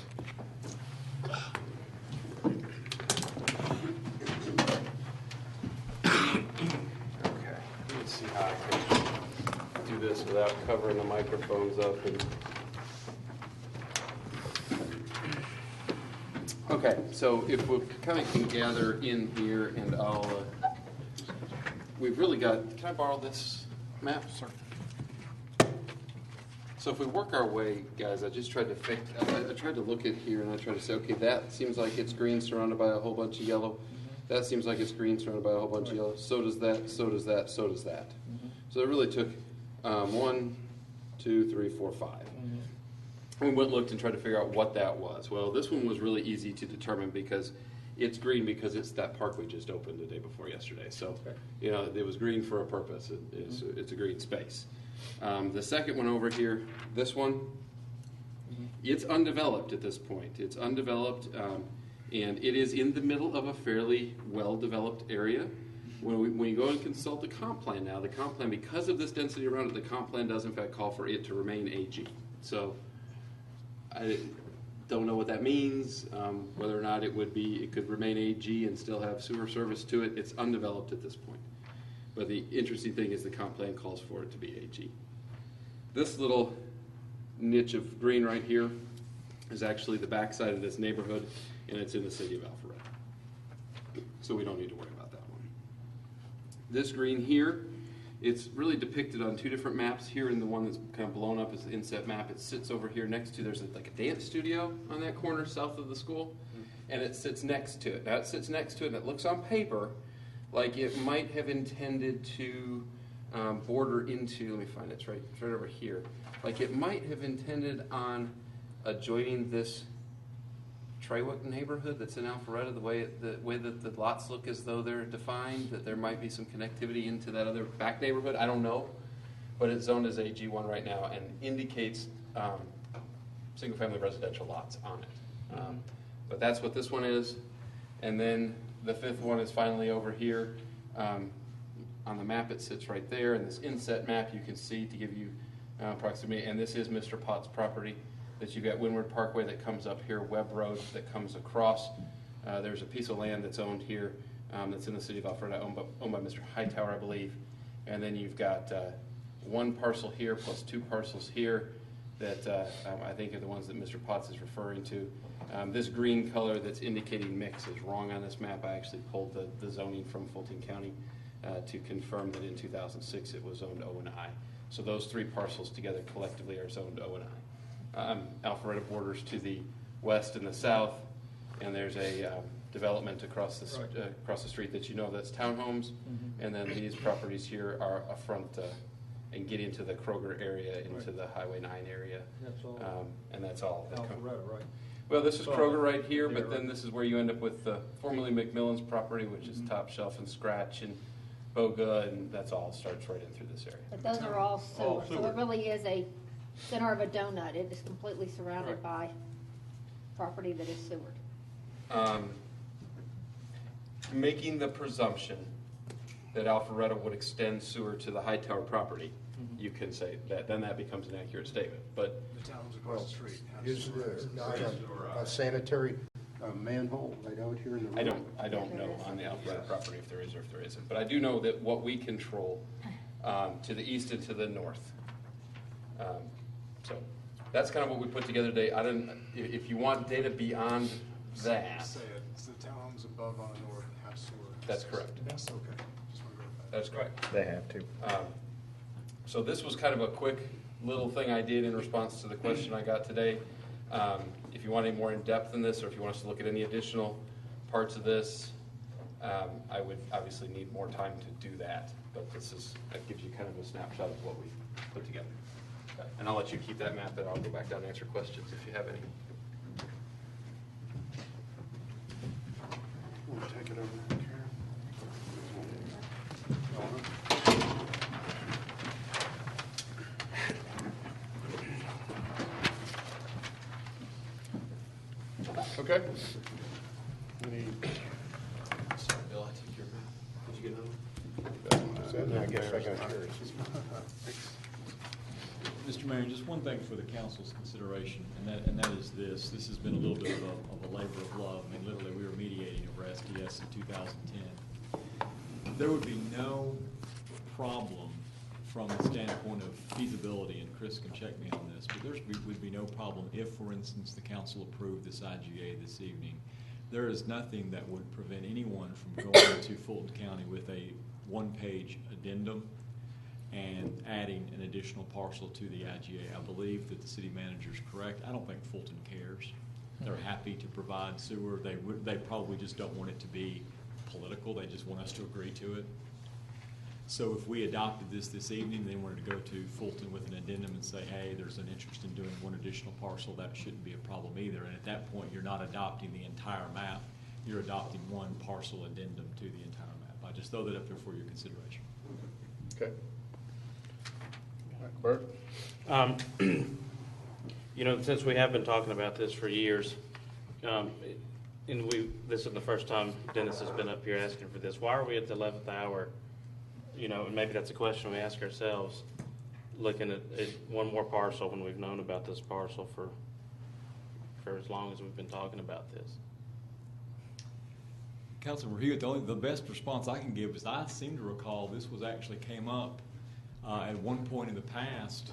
Okay, let's see how I can do this without covering the microphones up. Okay, so if we kind of can gather in here, and I'll, we've really got, can I borrow this map? Sir. So if we work our way, guys, I just tried to fix, I tried to look at here and I tried to say, okay, that seems like it's green surrounded by a whole bunch of yellow. That seems like it's green surrounded by a whole bunch of yellow. So does that, so does that, so does that. So it really took 1, 2, 3, 4, 5. We went and looked and tried to figure out what that was. Well, this one was really easy to determine because it's green because it's that park we just opened the day before yesterday. So, you know, it was green for a purpose. It's a green space. The second one over here, this one, it's undeveloped at this point. It's undeveloped, and it is in the middle of a fairly well-developed area. When you go and consult the comp plan now, the comp plan, because of this density around it, the comp plan does in fact call for it to remain AG. So I don't know what that means, whether or not it could remain AG and still have sewer service to it. It's undeveloped at this point. But the interesting thing is the comp plan calls for it to be AG. This little niche of green right here is actually the backside of this neighborhood, and it's in the city of Alpharetta. So we don't need to worry about that one. This green here, it's really depicted on two different maps. Here in the one that's kind of blown up is the inset map. It sits over here next to, there's like a dance studio on that corner south of the school, and it sits next to it. Now it sits next to it, and it looks on paper like it might have intended to border into, let me find it, it's right over here. Like it might have intended on adjoining this Trawick neighborhood that's in Alpharetta, the way that the lots look as though they're defined, that there might be some connectivity into that other back neighborhood. I don't know, but it's zoned as AG1 right now and indicates single-family residential lots on it. But that's what this one is. And then the fifth one is finally over here. On the map, it sits right there. And this inset map you can see to give you proximity. And this is Mr. Potts' property. That you've got Windward Parkway that comes up here, Webb Road that comes across. There's a piece of land that's owned here that's in the city of Alpharetta, owned by Mr. Hightower, I believe. And then you've got one parcel here plus two parcels here that I think are the ones that Mr. Potts is referring to. This green color that's indicating mix is wrong on this map. I actually pulled the zoning from Fulton County to confirm that in 2006 it was zoned O and I. So those three parcels together collectively are zoned O and I. Alpharetta borders to the west and the south, and there's a development across the street that you know that's townhomes, and then these properties here are a front and get into the Kroger area, into the Highway 9 area. That's all. And that's all. Alpharetta, right? Well, this is Kroger right here, but then this is where you end up with formerly McMillan's property, which is Top Shelf and Scratch and Boga, and that's all starts right in through this area. But those are all All sewer, so it really is a center of a donut. It is completely surrounded by property that is sewered. Making the presumption that Alpharetta would extend sewer to the Hightower property, you can say that, then that becomes an accurate statement. But The town's across the street. Is there not a sanitary manhole right out here in the road? I don't know on the Alpharetta property if there is or if there isn't. But I do know that what we control to the east and to the north. So that's kind of what we put together today. If you want data beyond that. Say it, it's the townhomes above on the north have sewer. That's correct. That's okay. Just want to verify. That's correct. They have to. So this was kind of a quick little thing I did in response to the question I got today. If you want any more in depth in this, or if you want us to look at any additional parts of this, I would obviously need more time to do that. But that gives you kind of a snapshot of what we put together. And I'll let you keep that map, but I'll go back down and answer questions if you have any. We'll take it over there, Karen. Okay. Any? Sorry, Bill, I took your map. Did you get another? I guess I got yours. Mr. Mayor, just one thing for the council's consideration, and that is this. This has been a little bit of a labor of love. I mean, literally, we were mediating over SDS in 2010. There would be no problem from the standpoint of feasibility, and Chris can check me on this, but there would be no problem if, for instance, the council approved this IGA this evening. There is nothing that would prevent anyone from going to Fulton County with a one-page addendum and adding an additional parcel to the IGA. I believe that the city manager is correct. I don't think Fulton cares. They're happy to provide sewer. They probably just don't want it to be political. They just want us to agree to it. So if we adopted this evening, they wanted to go to Fulton with an addendum and say, hey, there's an interest in doing one additional parcel, that shouldn't be a problem either. And at that point, you're not adopting the entire map. You're adopting one parcel addendum to the entire map. I just throw that up there for your consideration. Okay. Bert? You know, since we have been talking about this for years, and this is the first time Dennis has been up here asking for this. Why are we at the 11th hour? You know, and maybe that's a question we ask ourselves, looking at one more parcel when we've known about this parcel for as long as we've been talking about this. Councilman Hewitt, the best response I can give is I seem to recall this actually came up at one point in the past,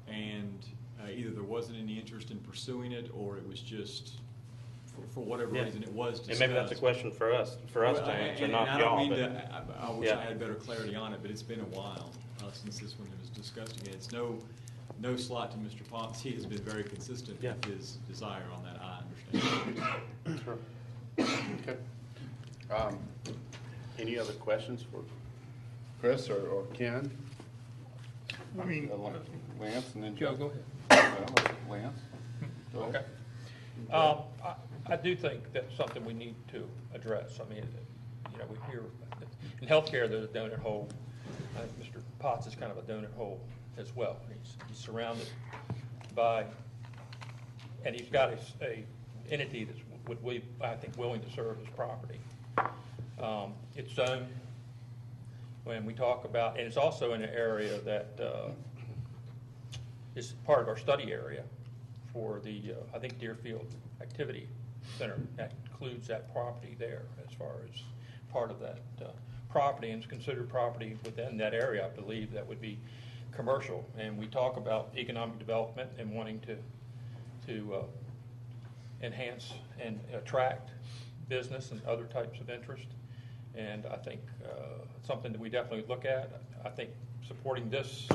and either there wasn't any interest in pursuing it, or it was just for whatever reason it was discussed. And maybe that's a question for us to answer, not y'all. I wish I had better clarity on it, but it's been a while since this one was discussed again. It's no slight to Mr. Potts. He has been very consistent with his desire on that. I understand. Sure. Okay. Any other questions for Chris or Ken? I mean, Lance and then Joe, go ahead. Lance? Go ahead. Okay. I do think that's something we need to address. I mean, you know, we hear in healthcare there's a donut hole. I think Mr. Potts is kind of a donut hole as well. He's surrounded by, and he's got a entity that's I think willing to serve his property. It's zoned. When we talk about, and it's also in an area that is part of our study area for the, I think, Deerfield Activity Center. That includes that property there as far as part of that property, and it's considered property within that area. I believe that would be commercial. And we talk about economic development and wanting to enhance and attract business and other types of interest. And I think something that we definitely look at. I think supporting this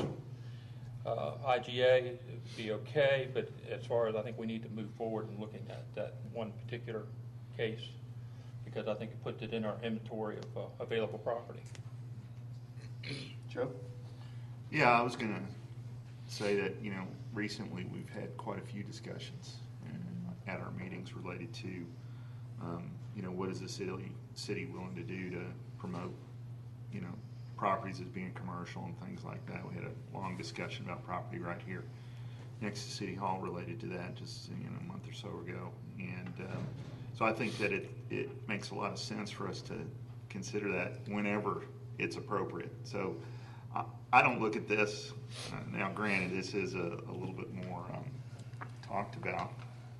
IGA would be okay, but as far as I think we need to move forward in looking at that one particular case, because I think it puts it in our inventory of available property. Joe? yeah, I was going to say that, you know, recently we've had quite a few discussions at our meetings related to, you know, what is the city willing to do to promote, you know, properties as being commercial and things like that. We had a long discussion about property right here next to City Hall related to that just, you know, a month or so ago. And so I think that it makes a lot of sense for us to consider that whenever it's appropriate. So I don't look at this, now granted, this is a little bit more talked about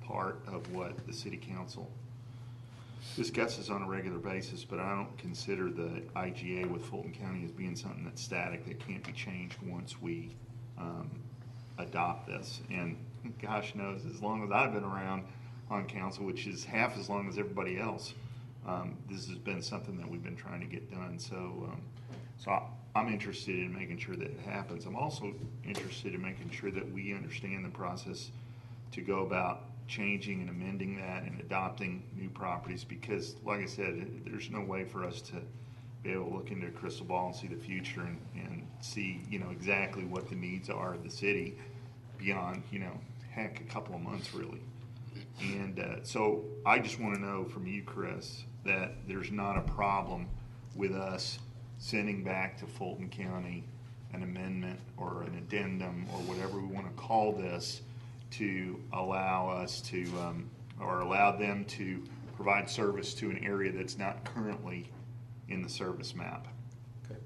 part of what the city council discusses on a regular basis, but I don't consider the IGA with Fulton County as being something that's static, that can't be changed once we adopt this. And gosh knows, as long as I've been around on council, which is half as long as everybody else, this has been something that we've been trying to get done. So, I'm interested in making sure that it happens. I'm also interested in making sure that we understand the process to go about changing and amending that and adopting new properties, because like I said, there's no way for us to be able to look into a crystal ball and see the future and see, you know, exactly what the needs are of the city beyond, heck, a couple of months really. And so I just want to know from you, Chris, that there's not a problem with us sending back to Fulton County an amendment or an addendum or whatever we want to call this to allow us to, or allow them to provide service to an area that's not currently in the service map. Okay.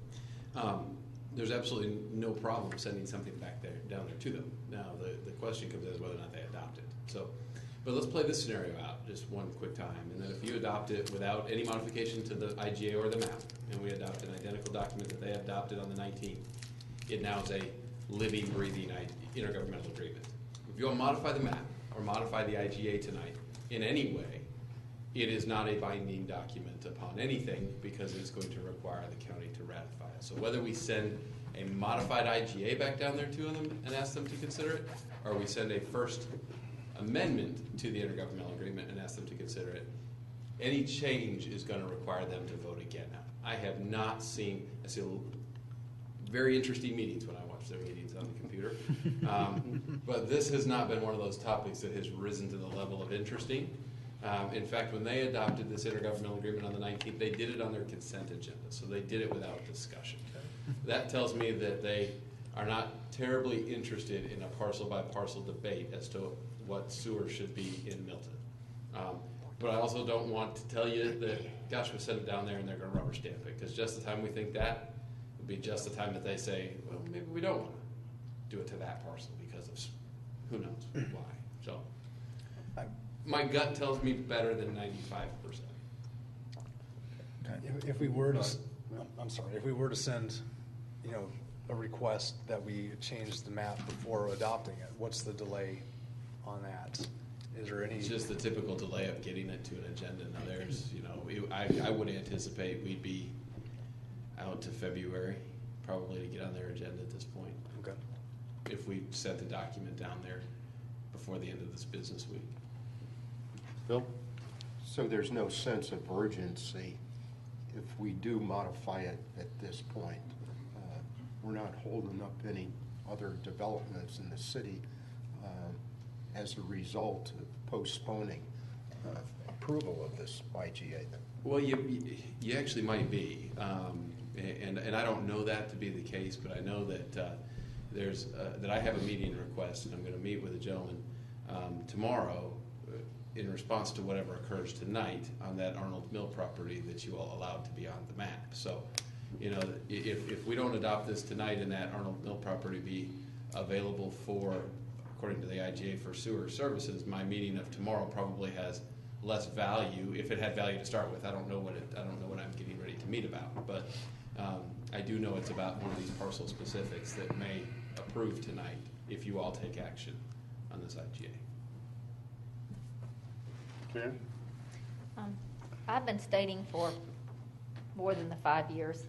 There's absolutely no problem sending something back there, down there to them. Now, the question comes as whether or not they adopt it. So, but let's play this scenario out just one quick time. And then if you adopt it without any modification to the IGA or the map, and we adopt an identical document that they adopted on the 19th, it now is a living, breathing intergovernmental agreement. If you want to modify the map or modify the IGA tonight in any way, it is not a binding document upon anything because it's going to require the county to ratify it. So whether we send a modified IGA back down there to them and ask them to consider it, or we send a first amendment to the intergovernmental agreement and ask them to consider it, any change is going to require them to vote again. Now, I have not seen, I see very interesting meetings when I watch their meetings on the computer, but this has not been one of those topics that has risen to the level of interesting. In fact, when they adopted this intergovernmental agreement on the 19th, they did it on their consent agenda, so they did it without discussion. That tells me that they are not terribly interested in a parcel-by-parcel debate as to what sewer should be in Milton. But I also don't want to tell you that, gosh, we send it down there and they're going to rubber stamp it, because just the time we think that would be just the time that they say, well, maybe we don't want to do it to that parcel because of who knows why. So my gut tells me better than 95%. If we were to, I'm sorry, if we were to send, a request that we change the map before adopting it, what's the delay on that? Is there any? It's just the typical delay of getting it to an agenda. Now there's, I would anticipate we'd be out to February, probably, to get on their agenda at this point. Okay. If we sent the document down there before the end of this business week. Bill? So there's no sense of urgency if we do modify it at this point. We're not holding up any other developments in the city as a result of postponing approval of this IGA. Well, you actually might be, and I don't know that to be the case, but I know that that I have a meeting request, and I'm going to meet with a gentleman tomorrow in response to whatever occurs tonight on that Arnold Mill property that you all allowed to be on the map. So, if we don't adopt this tonight and that Arnold Mill property be available for, according to the IGA, for sewer services, my meeting of tomorrow probably has less value, if it had value to start with. I don't know what I'm getting ready to meet about, but I do know it's about one of these parcel specifics that may approve tonight if you all take action on this IGA. Karen? I've been stating for more than the 5 years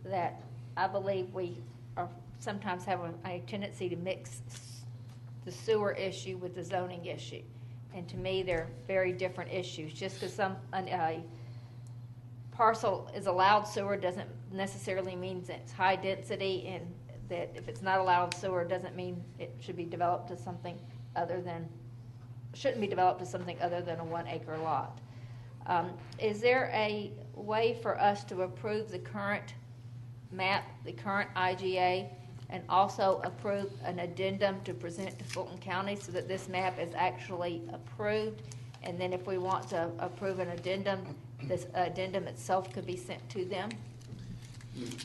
that I believe we are sometimes have a tendency to mix the sewer issue with the zoning issue. And to me, they're very different issues. Just because a parcel is allowed sewer doesn't necessarily mean that it's high density, and that if it's not allowed sewer doesn't mean it should be developed to something other than, shouldn't be developed to something other than a 1 acre lot. Is there a way for us to approve the current map, the current IGA, and also approve an addendum to present to Fulton County so that this map is actually approved? And then if we want to approve an addendum, this addendum itself could be sent to them?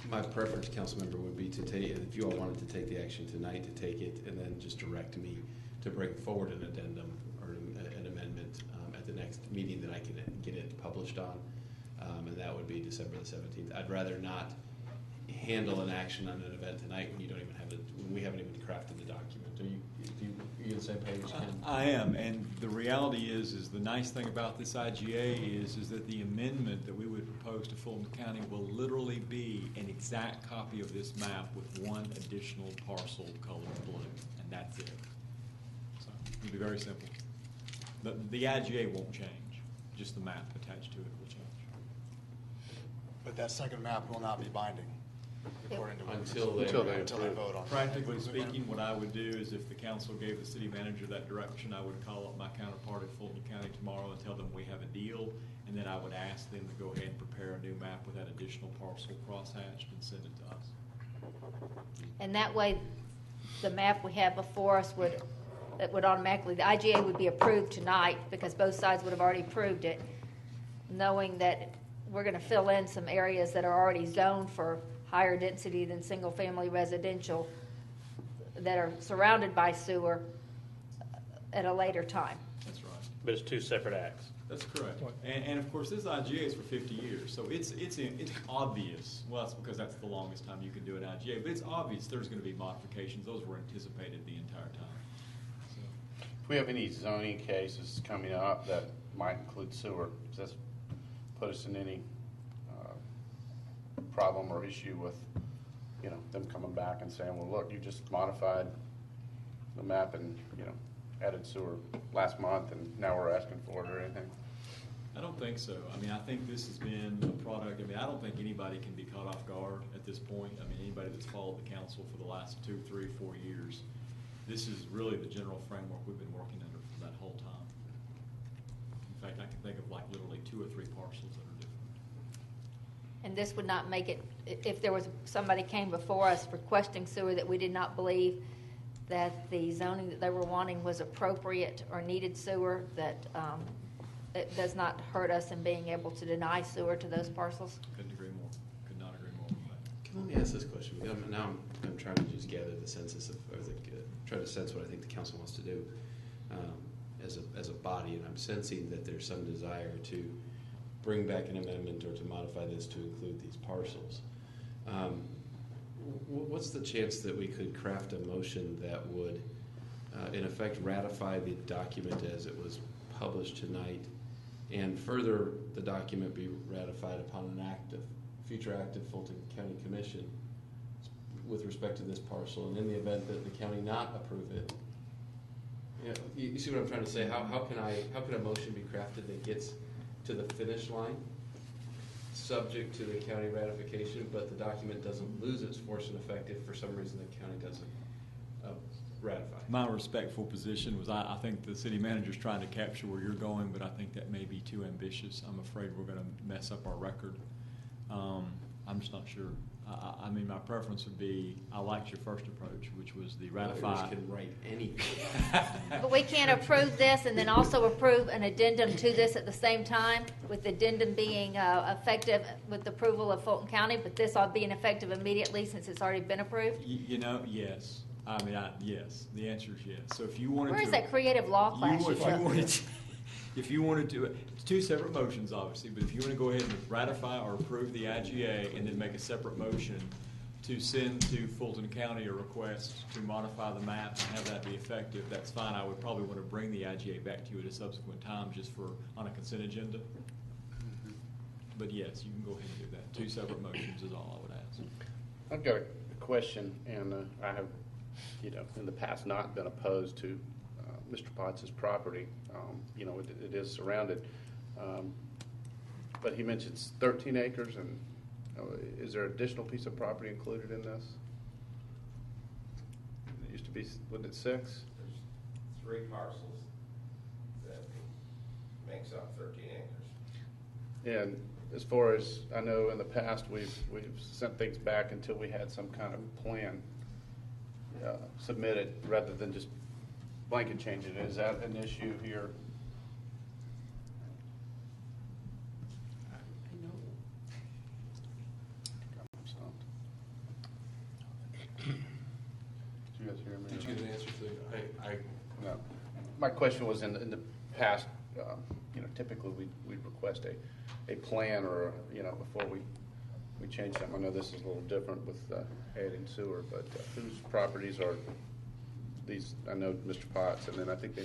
My preference, council member, would be to take, if you all wanted to take the action tonight, to take it and then just direct me to bring forward an addendum or an amendment at the next meeting that I can get it published on, and that would be December the 17th. I'd rather not handle an action on an event tonight when you don't even have it, when we haven't even crafted the document. Are you on the same page, Ken? I am, and the reality is the nice thing about this IGA is that the amendment that we would propose to Fulton County will literally be an exact copy of this map with one additional parcel colored blue, and that's it. So it'll be very simple. The IGA won't change, just the map attached to it will change. But that second map will not be binding. according to what Until they vote on it. Practically speaking, what I would do is if the council gave the city manager that direction, I would call up my counterpart at Fulton County tomorrow and tell them we have a deal, and then I would ask them to go ahead and prepare a new map with that additional parcel crosshatched and send it to us. And that way, the map we have before us would automatically, the IGA would be approved tonight because both sides would have already approved it, knowing that we're going to fill in some areas that are already zoned for higher density than single-family residential that are surrounded by sewer at a later time. That's right. But it's two separate acts. That's correct. And of course, this IGA is for 50 years, so it's obvious. Well, that's because that's the longest time you can do an IGA, but it's obvious there's going to be modifications. Those were anticipated the entire time. So, If we have any zoning cases coming up that might include sewer, does this put us in any problem or issue with, them coming back and saying, well, look, you just modified the map and, added sewer last month and now we're asking for it or anything? I don't think so. I mean, I think this has been a product. I mean, I don't think anybody can be caught off guard at this point. I mean, anybody that's followed the council for the last 2, 3, 4 years, this is really the general framework we've been working under for that whole time. In fact, I can think of like literally 2 or 3 parcels that are different. And this would not make it, if there was somebody came before us requesting sewer that we did not believe that the zoning that they were wanting was appropriate or needed sewer, that it does not hurt us in being able to deny sewer to those parcels. Couldn't agree more. Could not agree more with that. Let me ask this question. Now I'm trying to just gather the census of, or try to sense what I think the council wants to do as a body, and I'm sensing that there's some desire to bring back an amendment or to modify this to include these parcels. What's the chance that we could craft a motion that would, in effect, ratify the document as it was published tonight, and further the document be ratified upon an future act of Fulton County Commission with respect to this parcel, and in the event that the county not approve it, you see what I'm trying to say? How can a motion be crafted that gets to the finish line, subject to the county ratification, but the document doesn't lose its force and effect if for some reason the county doesn't ratify? My respectful position was I think the city manager's trying to capture where you're going, but I think that may be too ambitious. I'm afraid we're going to mess up our record. I'm just not sure. I mean, my preference would be, I liked your first approach, which was the ratify. Lawyers can write anything. But we can't approve this and then also approve an addendum to this at the same time, with the addendum being effective with the approval of Fulton County, but this all being effective immediately since it's already been approved? Yes. I mean, yes. The answer is yes. So if you wanted to. Where is that creative law class? If you wanted to, it's 2 separate motions, obviously, but if you want to go ahead and ratify or approve the IGA and then make a separate motion to send to Fulton County a request to modify the map and have that be effective, that's fine. I would probably want to bring the IGA back to you at a subsequent time just on a consent agenda. But yes, you can go ahead and do that. 2 separate motions is all I would ask. I've got a question, and I have, in the past not been opposed to Mr. Potts' property. It is surrounded. But he mentions 13 acres, and is there an additional piece of property included in this? It used to be, wasn't it 6? There's 3 parcels that makes up 13 acres. And as far as I know, in the past, we've sent things back until we had some kind of plan submitted, rather than just blanket changing it. Is that an issue here? Did you guys hear me? Did you get an answer to No. My question was in the past, typically we'd request a plan or, before we change something. I know this is a little different with adding sewer, but whose properties are these? I know Mr. Potts, and then I think they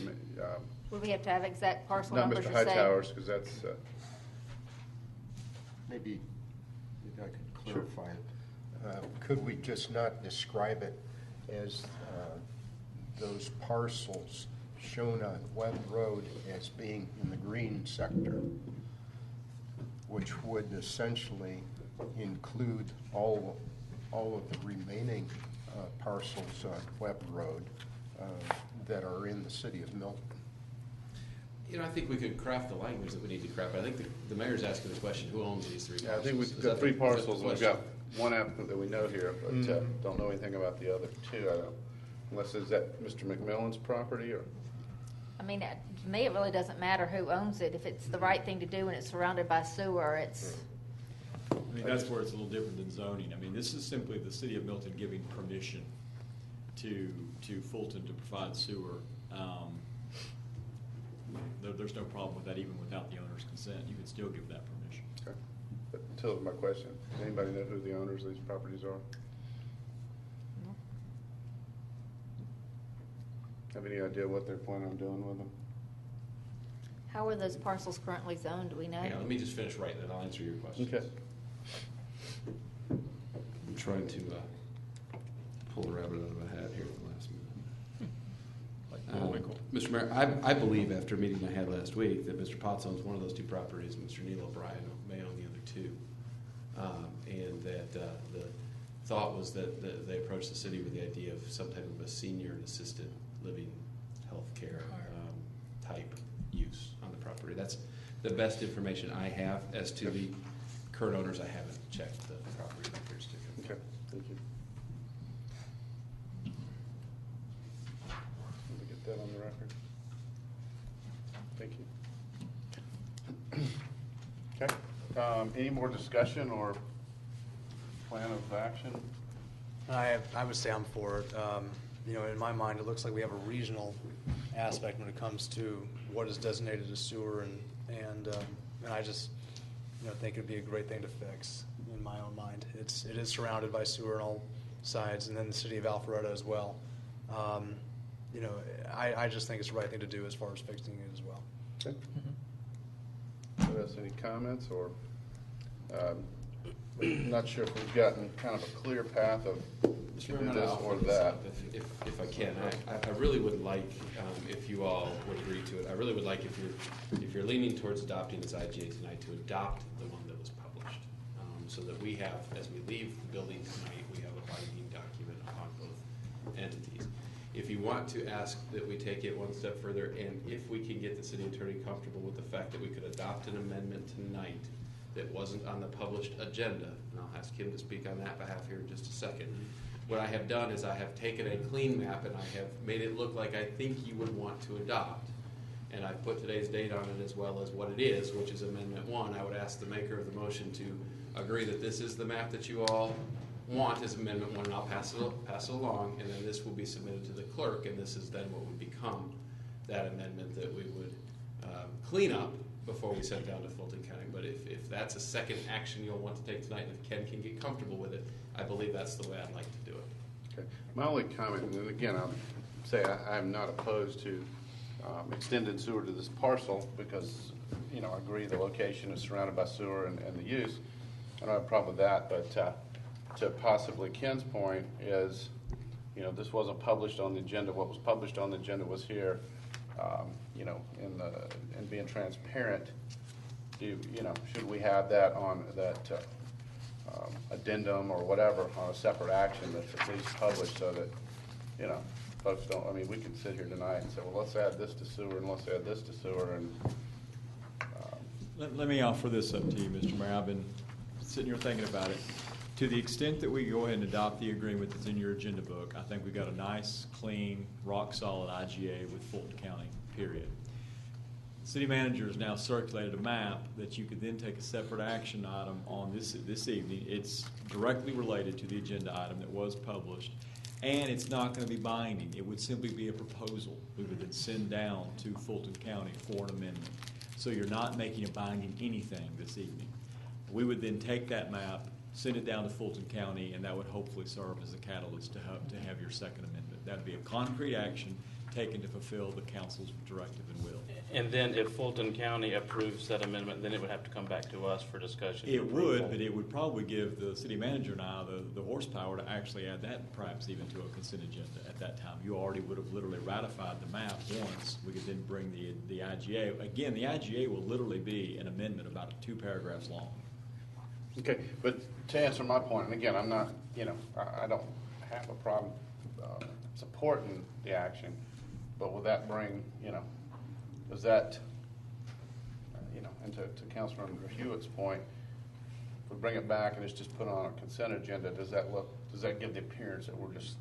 Would we have to have exact parcel not numbers Mr. or say? Hightower's, because that's Maybe I could clarify it. Could we just not describe it as those parcels shown on Webb Road as being in the green sector, which would essentially include all all of the remaining parcels on Webb Road that are in the city of Milton? You know, I think we could craft the language that we need to craft. I think the mayor's asking the question, who owns these three Yeah, I parcels? think we've Is got that three the- is that the parcels, and we've question? got one applicant that we know here, but don't know anything about the other two. I don't, unless is that Mr. McMillan's property, or? I mean, to me, it really doesn't matter who owns it. If it's the right thing to do and it's surrounded by sewer, it's, I mean, that's where it's a little different than zoning. I mean, this is simply the city of Milton giving permission to Fulton to provide sewer. There's no problem with that, even without the owner's consent. You can still give that permission. Okay. But until my question, does anybody know who the owners of these properties are? Have any idea what they're planning on doing with them? how are those parcels currently zoned? Do we know? Hang on, let me just finish writing, and I'll answer your question. Okay. I'm trying to pull the rabbit out of a hat here at the last minute. Mr. Mayor, I believe after a meeting I had last week that Mr. Potts owns one of those two properties, and Mr. Neil O'Brien may own the other two. And that the thought was that they approached the city with the idea of some type of a senior and assisted living healthcare type use on the property. That's the best information I have as to the current owners. I haven't checked the property records to. Okay, thank you. Let me get that on the record. Thank you. Okay, any more discussion or plan of action? I would say I'm for it. You know, in my mind, it looks like we have a regional aspect when it comes to what is designated as sewer, and I just, you know, think it'd be a great thing to fix in my own mind. It is surrounded by sewer on all sides, and then the city of Alpharetta as well. You know, I just think it's the right thing to do as far as fixing it as well. Okay. What else, any comments, or, I'm not sure if we've gotten kind of a clear path of to do this or that. If I can, I really would like, if you all would agree to it, I really would like if you're leaning towards adopting this IGA tonight, to adopt the one that was published, so that we have, as we leave the building tonight, we have a binding document on both entities. If you want to ask that we take it one step further, and if we can get the city attorney comfortable with the fact that we could adopt an amendment tonight that wasn't on the published agenda, and I'll ask him to speak on that behalf here in just a second. What I have done is I have taken a clean map and I have made it look like I think you would want to adopt. And I've put today's date on it as well as what it is, which is Amendment 1. I would ask the maker of the motion to agree that this is the map that you all want as Amendment 1, and I'll pass it along, and then this will be submitted to the clerk, and this is then what would become that amendment that we would clean up before we send down to Fulton County. But if that's a second action you'll want to take tonight, and if Ken can get comfortable with it, I believe that's the way I'd like to do it. Okay. My only comment, and again, I'll say I'm not opposed to extended sewer to this parcel because, you know, I agree the location is surrounded by sewer and the use. I don't have a problem with that, but to possibly Ken's point is, you know, this wasn't published on the agenda. What was published on the agenda was here. You know, and being transparent, you know, should we have that on that addendum or whatever on a separate action that's at least published so that, you know, folks don't, I mean, we could sit here tonight and say, well, let's add this to sewer and let's add this to sewer and. Let me offer this up to you, Mr. Mayor. I've been sitting here thinking about it. To the extent that we go ahead and adopt the agreement that's in your agenda book, I think we've got a nice, clean, rock-solid IGA with Fulton County, period. The city manager has now circulated a map that you could then take a separate action item on this evening. It's directly related to the agenda item that was published, and it's not going to be binding. It would simply be a proposal we would then send down to Fulton County for an amendment. So you're not making a binding anything this evening. We would then take that map, send it down to Fulton County, and that would hopefully serve as a catalyst to have your second amendment. That would be a concrete action taken to fulfill the council's directive and will. And then if Fulton County approves that amendment, then it would have to come back to us for discussion. It and would, approval. but it would probably give the city manager and I the horsepower to actually add that perhaps even to a consent agenda at that time. You already would have literally ratified the map once. We could then bring the IGA. Again, the IGA will literally be an amendment about 2 paragraphs long. Okay, but to answer my point, and again, I'm not, I don't have a problem supporting the action, but will that bring, does that, and to Councilmember Hewitt's point, if we bring it back and it's just put on a consent agenda, does that give the appearance that we're just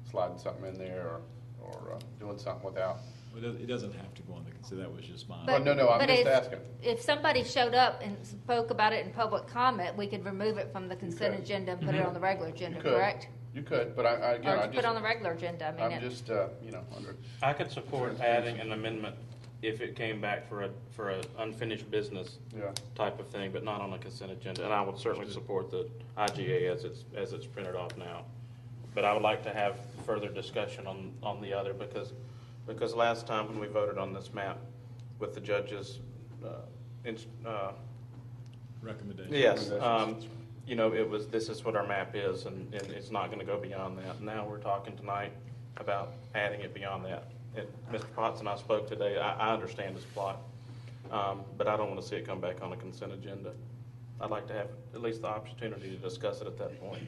sliding something in there or doing something without? Well, it doesn't have to go on the consent, that was just mine. But- No, I'm but just if- asking. If somebody showed up and spoke about it in public comment, we could remove it from the consent could. agenda and put it on the regular agenda, You could. correct? You could, but again, Or I to put just, on the regular agenda, I mean. I'm just, under. I could support adding an amendment if it came back for a unfinished business Yeah. type of thing, but not on a consent agenda. And I would certainly support the IGA as it's printed off now. But I would like to have further discussion on the other because last time when we voted on this map with the judges, Recommendation. yes, it was, this is what our map is, and it's not going to go beyond that. Now we're talking tonight about adding it beyond that. And Mr. Potts and I spoke today. I understand his plot, but I don't want to see it come back on a consent agenda. I'd like to have at least the opportunity to discuss it at that point.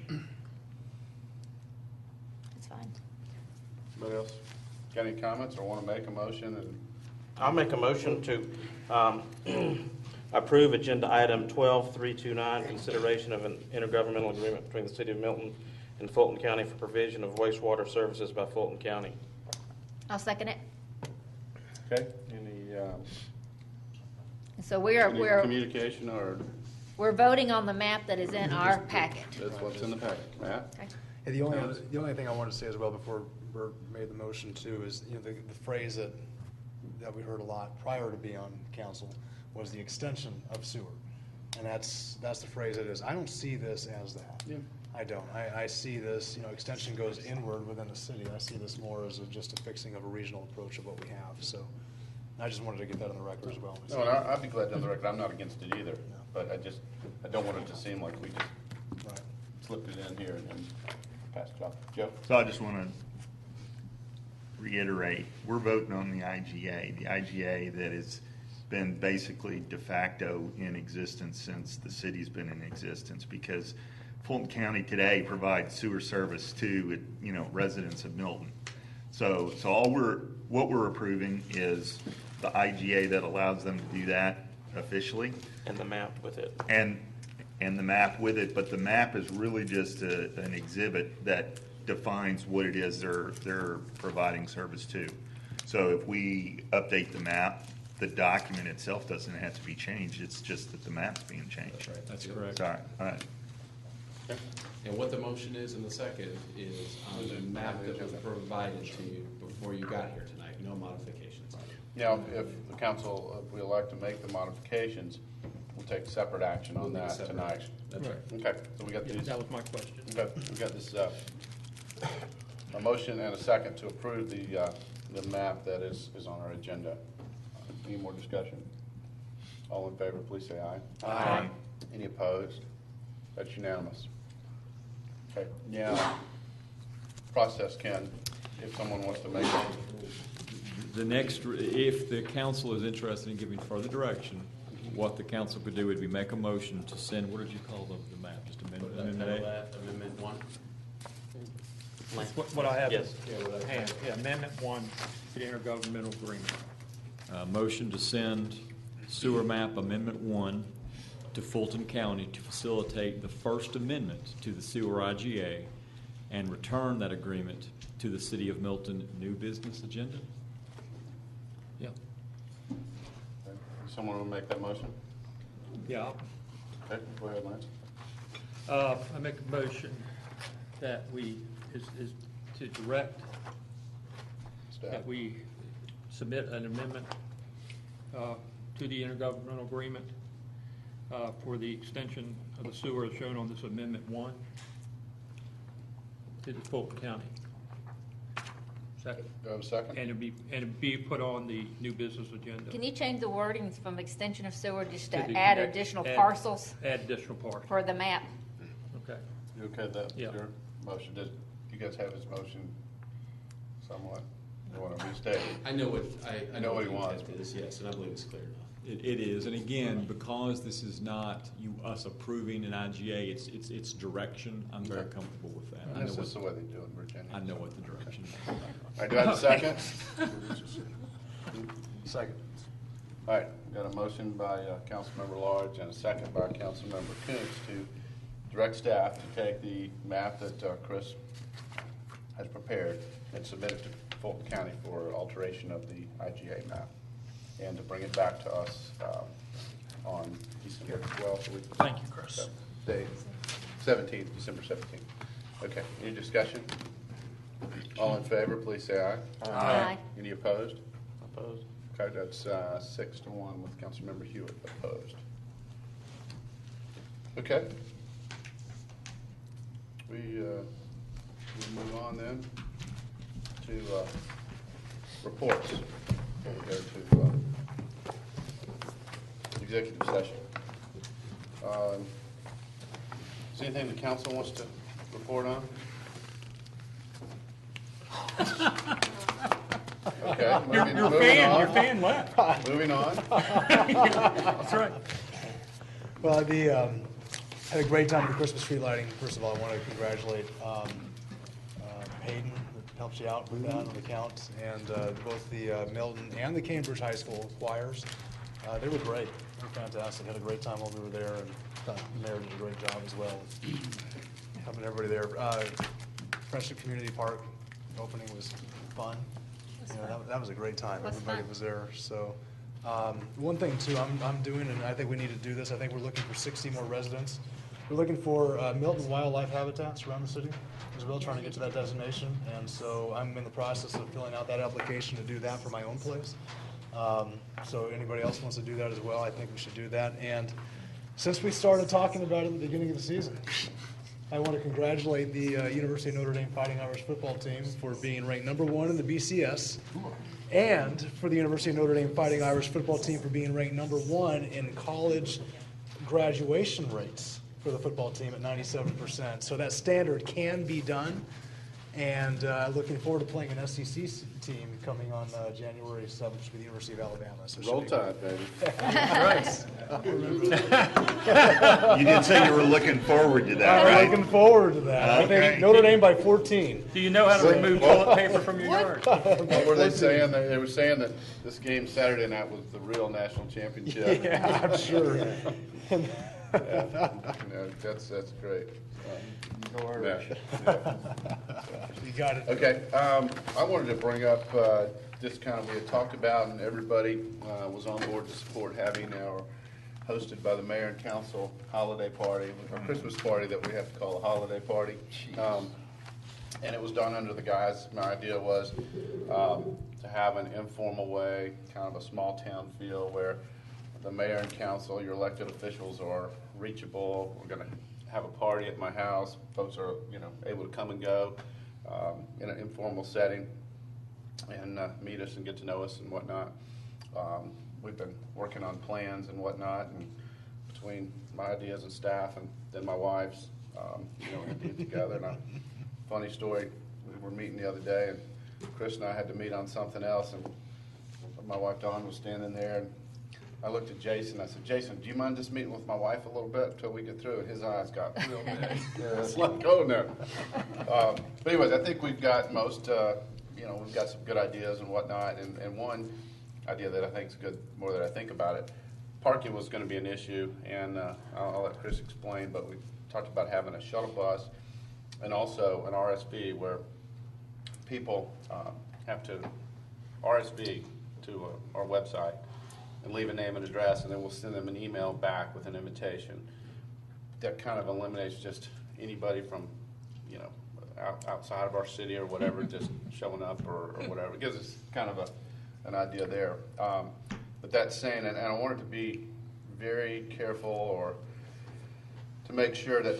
That's fine. Anybody else got any comments or want to make a motion? And I'll make a motion to approve agenda item 12329, consideration of an intergovernmental agreement between the City of Milton and Fulton County for provision of wastewater services by Fulton County. I'll second it. Okay, any So we're communication or we're voting on the map that is in our packet. that's what's in the packet? Matt? Okay. Yeah, the only thing I wanted to say as well before Bert made the motion too is, the phrase that we heard a lot prior to being on council was the extension of sewer. And that's the phrase it is. I don't see this as that. Yeah. I don't. I see this, extension goes inward within the city. I see this more as just a fixing of a regional approach of what we have. So I just wanted to get that on the record as well. No, and I'd be glad to on the record. I'm not against it either, but I don't want it to seem like we just Right. slipped it in here and then passed it off. Joe? So I just want to reiterate, we're voting on the IGA that has been basically de facto in existence since the city's been in existence, because Fulton County today provides sewer service to, residents of Milton. So what we're approving is the IGA that allows them to do that officially. And the map with it. And the map with it, but the map is really just an exhibit that defines what it is they're providing service to. So if we update the map, the document itself doesn't have to be changed. It's just that the map's being changed. That's right. That's correct. Sorry. All right. And what the motion is in the second is on the map that was provided to you before you got here tonight, no modifications. Now, if the council, if we elect to make the modifications, we'll take separate action on that tonight. That's right. Okay, so we got these. That was my question. Okay, we got this, a motion and a second to approve the map that is on our agenda. Any more discussion? All in favor, please say aye. Aye. Any opposed? That's unanimous. Okay, now, process, Ken, if someone wants to make it. If the council is interested in giving further direction, what the council could do would be make a motion to send, what did you call the map? Just amendment A? Amendment 1. What I have Yes. at hand, Amendment 1 to the intergovernmental agreement. Motion to send sewer map amendment 1 to Fulton County to facilitate the First Amendment to the sewer IGA and return that agreement to the City of Milton new business agenda. Yeah. Someone will make that motion? Yeah. Okay, go ahead, Lance. I make a motion that is to direct Staff. that we submit an amendment to the intergovernmental agreement for the extension of the sewer as shown on this Amendment 1 to the Fulton County. Second. Do I have a second? And it'd be put on the new business agenda. Can you change the wordings from extension of sewer just to To the- add additional parcels Add additional parcels. for the map? Okay. You okay with that? Yeah. Your motion, do you guys have his motion somewhat? You want to restate state. I know what, I know what what he the wants. intent is, yes, and I believe it's clear enough. It is, and again, because this is not us approving an IGA, it's direction, I'm very comfortable with that. I know This what- is the way they do it in Virginia. I know what the direction is. All right, do I have a second? Second. All right, got a motion by Councilmember Large and a second by Councilmember Coons to direct staff to take the map that Chris has prepared and submit it to Fulton County for alteration of the IGA map, and to bring it back to us on December 12th. Thank you, Chris. Day 17th, December 17th. Okay, any discussion? All in favor, please say aye. Aye. Any opposed? Opposed? Okay, that's 6-1 with Councilmember Hewitt opposed. Okay. We move on then to reports. We go to executive session. Is there anything the council wants to report on? Okay, moving on. Your fan left. Moving on. That's right. Well, had a great time with the Christmas tree lighting. First of all, I want to congratulate Hayden, that helps you out with that on the count, and both the Milton and the Cambridge High School choirs. They were great. They were fantastic. Had a great time while we were there, and the mayor did a great job as well, helping everybody there. Friendship Community Park opening was fun. You know, that was a great time. Everybody was there. So one thing too, I'm doing, and I think we need to do this. I think we're looking for 60 more residents. We're looking for Milton wildlife habitats around the city as well, trying to get to that designation. And so I'm in the process of filling out that application to do that for my own place. So anybody else wants to do that as well, I think we should do that. And since we started talking about it at the beginning of the season, I want to congratulate the University of Notre Dame Fighting Irish football team for being ranked #1 in the BCS, and for the University of Notre Dame Fighting Irish football team for being ranked #1 in college graduation rates for the football team at 97%. So that standard can be done, and looking forward to playing an SEC team coming on January 7th with the University of Alabama. So it should Roll be Tide, baby. Right. You did say you were looking forward to that, I'm right? looking forward to that. I Okay. think Notre Dame by 14. Do you know how to remove toilet paper from your yard? What were they saying? They were saying that this game Saturday night was the real national championship. Yeah, I'm sure. No, that's great. Go Irish. Yeah. You got it. Okay, I wanted to bring up just kind of, we had talked about, and everybody was on board to support having our hosted by the mayor and council holiday party, our Christmas party that we have to call a holiday party. And it was done under the guise, my idea was to have an informal way, kind of a small town feel where the mayor and council, your elected officials, are reachable. We're gonna have a party at my house. Folks are, able to come and go in an informal setting and meet us and get to know us and whatnot. We've been working on plans and whatnot, and between my ideas and staff and then my wife's, we did together. And a funny story, we were meeting the other day, and Chris and I had to meet on something else, and my wife Dawn was standing there, and I looked at Jason. I said, Jason, do you mind just meeting with my wife a little bit until we get through? And his eyes got real big. It's like, oh no. But anyways, I think we've got most, we've got some good ideas and whatnot. And one idea that I think is good, more that I think about it, parking was going to be an issue, and I'll let Chris explain, but we talked about having a shuttle bus and also an RSV where people have to RSV to our website and leave a name and address, and then we'll send them an email back with an invitation. That kind of eliminates just anybody from, outside of our city or whatever, just showing up or whatever. It gives us kind of an idea there. But that's saying, and I wanted to be very careful or to make sure that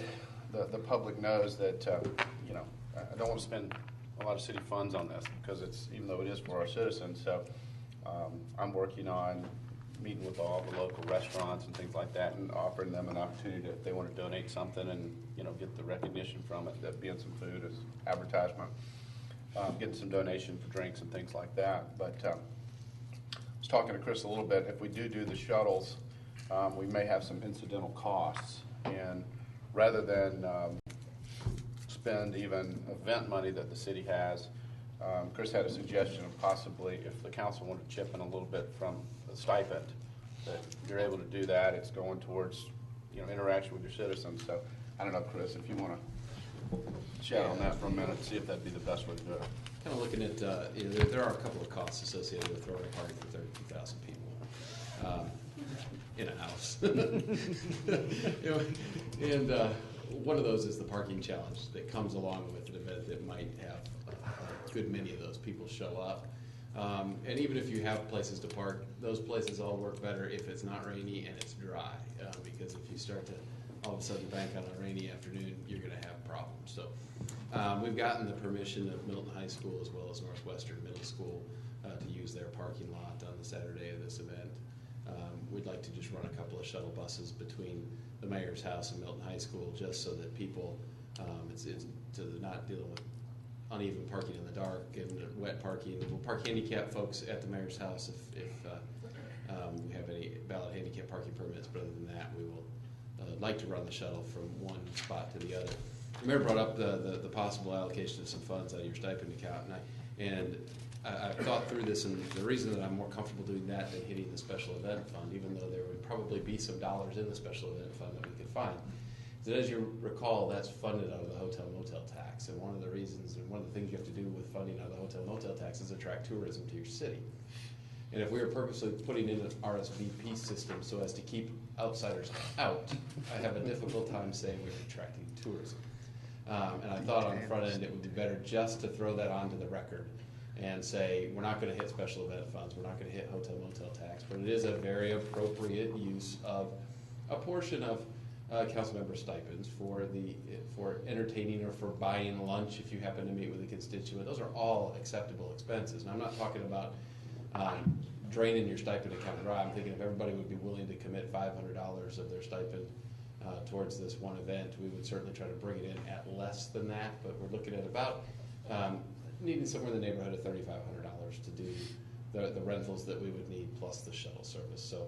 the public knows that, I don't want to spend a lot of city funds on this because even though it is for our citizens. So I'm working on meeting with all the local restaurants and things like that and offering them an opportunity to, if they want to donate something and, get the recognition from it, that being some food as advertisement. getting some donation for drinks and things like that. But I was talking to Chris a little bit. If we do the shuttles, we may have some incidental costs. And rather than spend even event money that the city has, Chris had a suggestion of possibly if the council wanted to chip in a little bit from the stipend, that you're able to do that. It's going towards, interaction with your citizens. So I don't know, Chris, if you want to chat on that for a minute, see if that'd be the best way to do it. Kind of looking at, there are a couple of costs associated with throwing a party for 32,000 people in a house. And one of those is the parking challenge that comes along with an event that might have a good many of those people show up. And even if you have places to park, those places all work better if it's not rainy and it's dry. Because if you start to all of a sudden bank on a rainy afternoon, you're going to have problems. So we've gotten the permission of Milton High School as well as Northwestern Middle School to use their parking lot on the Saturday of this event. We'd like to just run a couple of shuttle buses between the mayor's house and Milton High School, just so that people, it's not dealing with uneven parking in the dark and wet parking. We'll park handicap folks at the mayor's house if we have any valid handicap parking permits, but other than that, we will like to run the shuttle from one spot to the other. The mayor brought up the possible allocation of some funds out of your stipend account, and I thought through this, and the reason that I'm more comfortable doing that than hitting the special event fund, even though there would probably be some dollars in the special event fund that we could find, is that, as you recall, that's funded out of the hotel motel tax. And one of the reasons, and one of the things you have to do with funding out of the hotel motel tax is attract tourism to your city. And if we were purposely putting in an RSVP system so as to keep outsiders out, I have a difficult time saying we're attracting tourism. And I thought on the front end it would be better just to throw that onto the record and say, we're not going to hit special event funds, we're not going to hit hotel motel tax, but it is a very appropriate use of a portion of council member stipends for entertaining or for buying lunch if you happen to meet with a constituent. Those are all acceptable expenses. And I'm not talking about draining your stipend account dry. I'm thinking if everybody would be willing to commit $500 of their stipend towards this one event, we would certainly try to bring it in at less than that, but we're looking at about needing somewhere in the neighborhood of $3,500 to do the rentals that we would need plus the shuttle service. So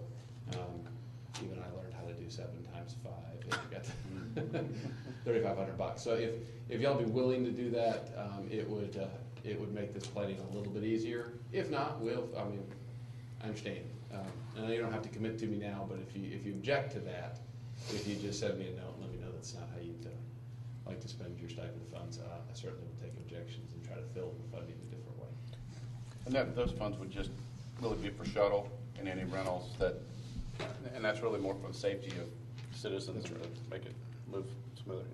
even I learned how to do 7 times 5, and I got $3,500. So if y'all be willing to do that, it would make this planning a little bit easier. If not, I understand. And I know you don't have to commit to me now, but if you object to that, if you just send me a note and let me know that's not how you'd like to spend your stipend funds, I certainly would take objections and try to fill the funding a different way. And those funds would just really be for shuttle and any rentals and that's really more for the safety of citizens to make it move smoother.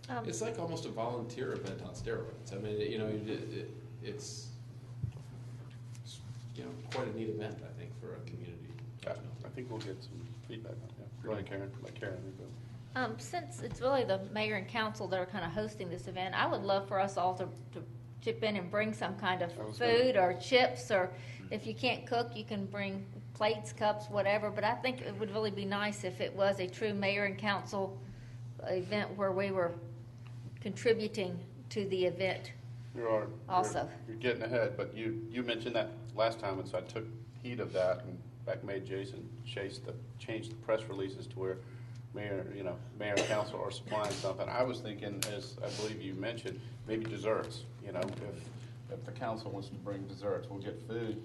Yes. It's like almost a volunteer event on steroids. I mean, it's quite a neat event, I think, for a community. I think we'll get some feedback on that. Go ahead, Karen. Let Karen go. Since it's really the mayor and council that are kind of hosting this event, I would love for us all to chip in and bring some kind of food or chips, or if you can't cook, you can bring plates, cups, whatever. But I think it would really be nice if it was a true mayor and council event where we were contributing to the event. You're getting ahead, but you mentioned that last time, and so I took heed of that and made Jason Chase change the press releases to where mayor and council are supplying something. I was thinking, as I believe you mentioned, maybe desserts. If the council wants to bring desserts, we'll get food,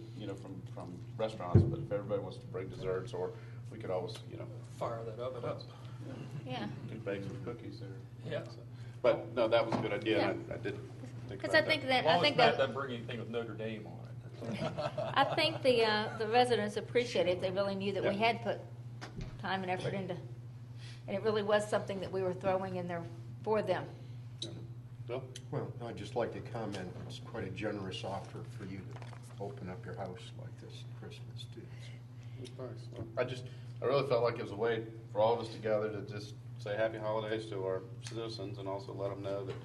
from restaurants. But if everybody wants to bring desserts, or we could always, fire that oven up. Yeah. We could bake some cookies there. Yeah. But no, that was a good idea. Yeah. And I didn't think Because about I think that. that Matt doesn't bring anything with Notre Dame on it. I think the residents appreciate it. They really knew that we had put time and effort into, and it really was something that we were throwing in there for them. Bill? Well, I'd just like to comment, it's quite a generous offer for you to open up your house like this at Christmas, too. It's nice. Well, I really felt like it was a way for all of us together to just say happy holidays to our citizens and also let them know that,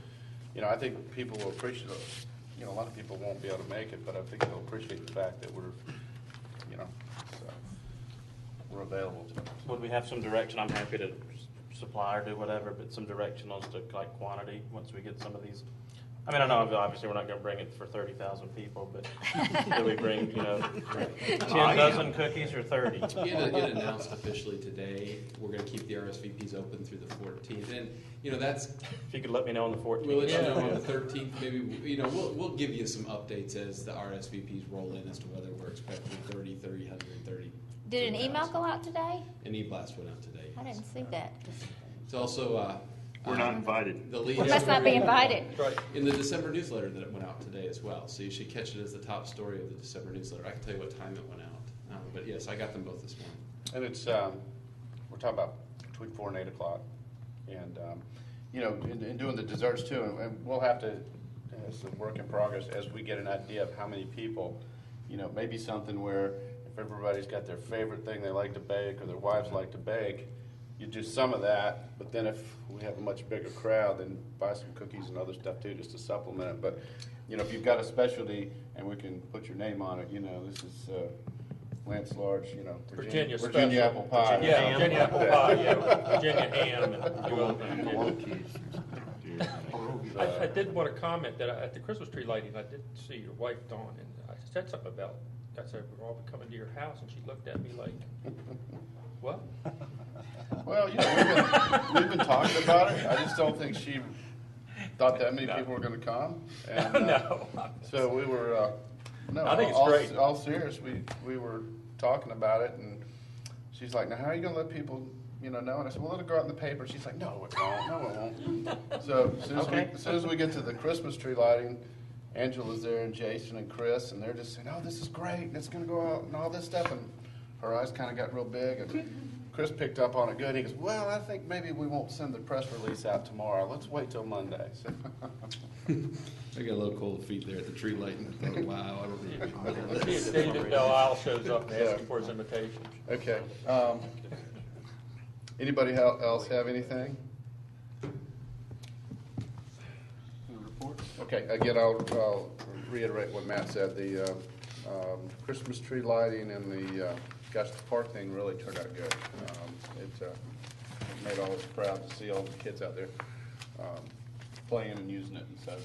I think people will appreciate it. A lot of people won't be able to make it, but I think they'll appreciate the fact that we're available to them. Would we have some direction? I'm happy to supply or do whatever, but some direction as to like quantity once we get some of these I mean, I know obviously we're not gonna bring it for 30,000 people, but do we bring, 10 dozen cookies or 30? It announced officially today, we're gonna keep the RSVPs open through the 14th, and, that's. If you could let me know on the 14th. We'll let you know on the 13th, maybe, we'll give you some updates as the RSVPs roll in as to whether we're expecting 30, 130. Did an email go out today? An e-blast went out today. I didn't see that. It's also, We're not invited. The lead. We must not be invited. Right. In the December newsletter that it went out today as well, so you should catch it as the top story of the December newsletter. I can tell you what time it went out, but yes, I got them both this morning. And it's, we're talking about between 4 and 8 o'clock. And, in doing the desserts too, and we'll have to, it's a work in progress as we get an idea of how many people, maybe something where if everybody's got their favorite thing they like to bake or their wives like to bake, you do some of that, but then if we have a much bigger crowd, then buy some cookies and other stuff too, just to supplement it. But, if you've got a specialty and we can put your name on it, this is Lance Large, Virginia Virginia apple pie. Yeah, Virginia apple pie, yeah, Virginia ham. I did want to comment that at the Christmas tree lighting, I did see your wife, Dawn, and I said something about, I said, we're all coming to your house, and she looked at me like, what? Well, we've been talking about it. I just don't think she thought that many people were going to come. And, No. So we were, I think it's great. All serious, we were talking about it, and she's like, now how are you going to let people, know? And I said, well, it'll go out in the paper. She's like, no, it won't. No, it won't. So as soon as we get to the Christmas tree lighting, Angela's there and Jason and Chris, and they're just saying, oh, this is great, and it's going to go out and all this stuff. And her eyes kind of got real big, and Chris picked up on it good. He goes, well, I think maybe we won't send the press release out tomorrow. Let's wait till Monday. So I got a little cold feet there at the tree lighting. I thought, wow, I don't know. David Belle Isle shows up asking for his invitation. Okay. Anybody else have anything? Okay, again, I'll reiterate what Matt said. The Christmas tree lighting and the the park thing really turned out good. It made all of us proud to see all the kids out there playing and using it. And so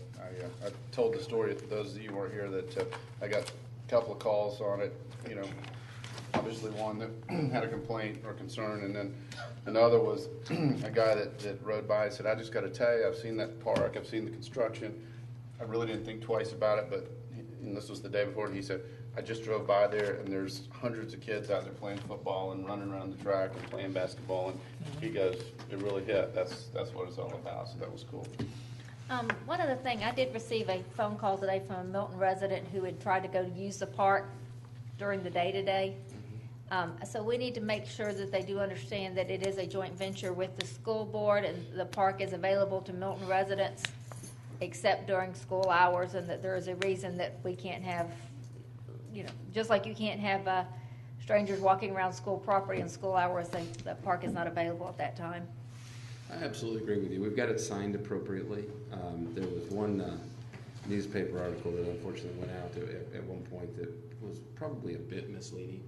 I told the story to those of you who weren't here that I got a couple of calls on it. Obviously one that had a complaint or concern, and then another was a guy that rode by and said, I just got to tell you, I've seen that park, I've seen the construction. I really didn't think twice about it, and this was the day before, and he said, I just drove by there, and there's hundreds of kids out there playing football and running around the track and playing basketball, and he goes, it really hit. That's what it's all about, so that was cool. One other thing, I did receive a phone call today from a Milton resident who had tried to go use the park during the day today. So we need to make sure that they do understand that it is a joint venture with the school board, and the park is available to Milton residents except during school hours, and that there is a reason that we can't have, just like you can't have strangers walking around school property in school hours, the park is not available at that time. I absolutely agree with you. We've got it signed appropriately. There was one newspaper article that unfortunately went out at one point that was probably a bit misleading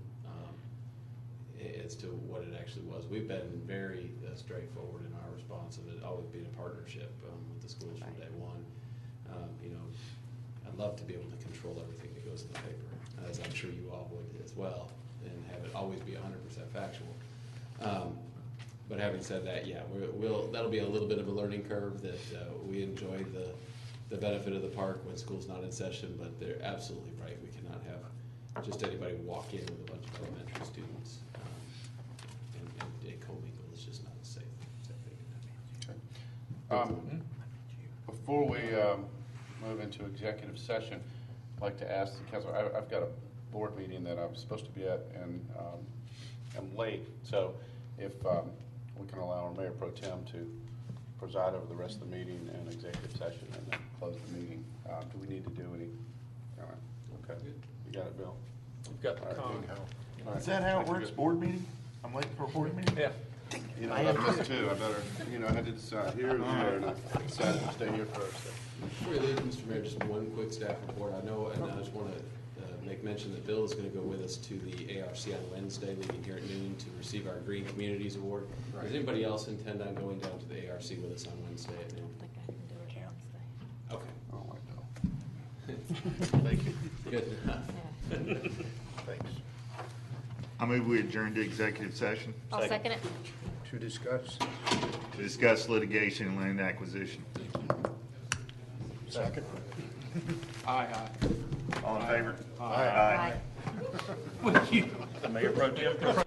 as to what it actually was. We've been very straightforward in our response of it always being a partnership with the schools from day one. I'd love to be able to control everything that goes in the paper, as I'm sure you all would as well, and have it always be 100% factual. But having said that, yeah, that'll be a little bit of a learning curve that we enjoy the benefit of the park when school's not in session, but they're absolutely right. We cannot have just anybody walk in with a bunch of elementary students and co-mingle. It's just not a safe thing. Okay. Before we move into executive session, I'd like to ask the council, I've got a board meeting that I'm supposed to be at, and I'm late, so if we can allow our Mayor Pro Tem to preside over the rest of the meeting and executive session and then close the meeting. Do we need to do any? All right. Okay. You got it, Bill? You've got the con. All right. Is that how it works, board meeting? I'm late for a board meeting? Yeah. I missed too. I better, I had to decide here and there, and I decided to stay here first. Before you leave, Mr. Mayor, just one quick staff report. I know, and I just want to make mention that Bill is going to go with us to the ARC on Wednesday, leaving here at noon to receive our Green Communities Award. Right. Does anybody else intend on going down to the ARC with us on Wednesday at noon? I don't think I can do it Wednesday. Okay. Good enough. Thanks. I move we adjourn to executive session I'll second it. To discuss? to discuss litigation and land acquisition. Second. Aye, All in favor? Aye. Mayor Pro Tem.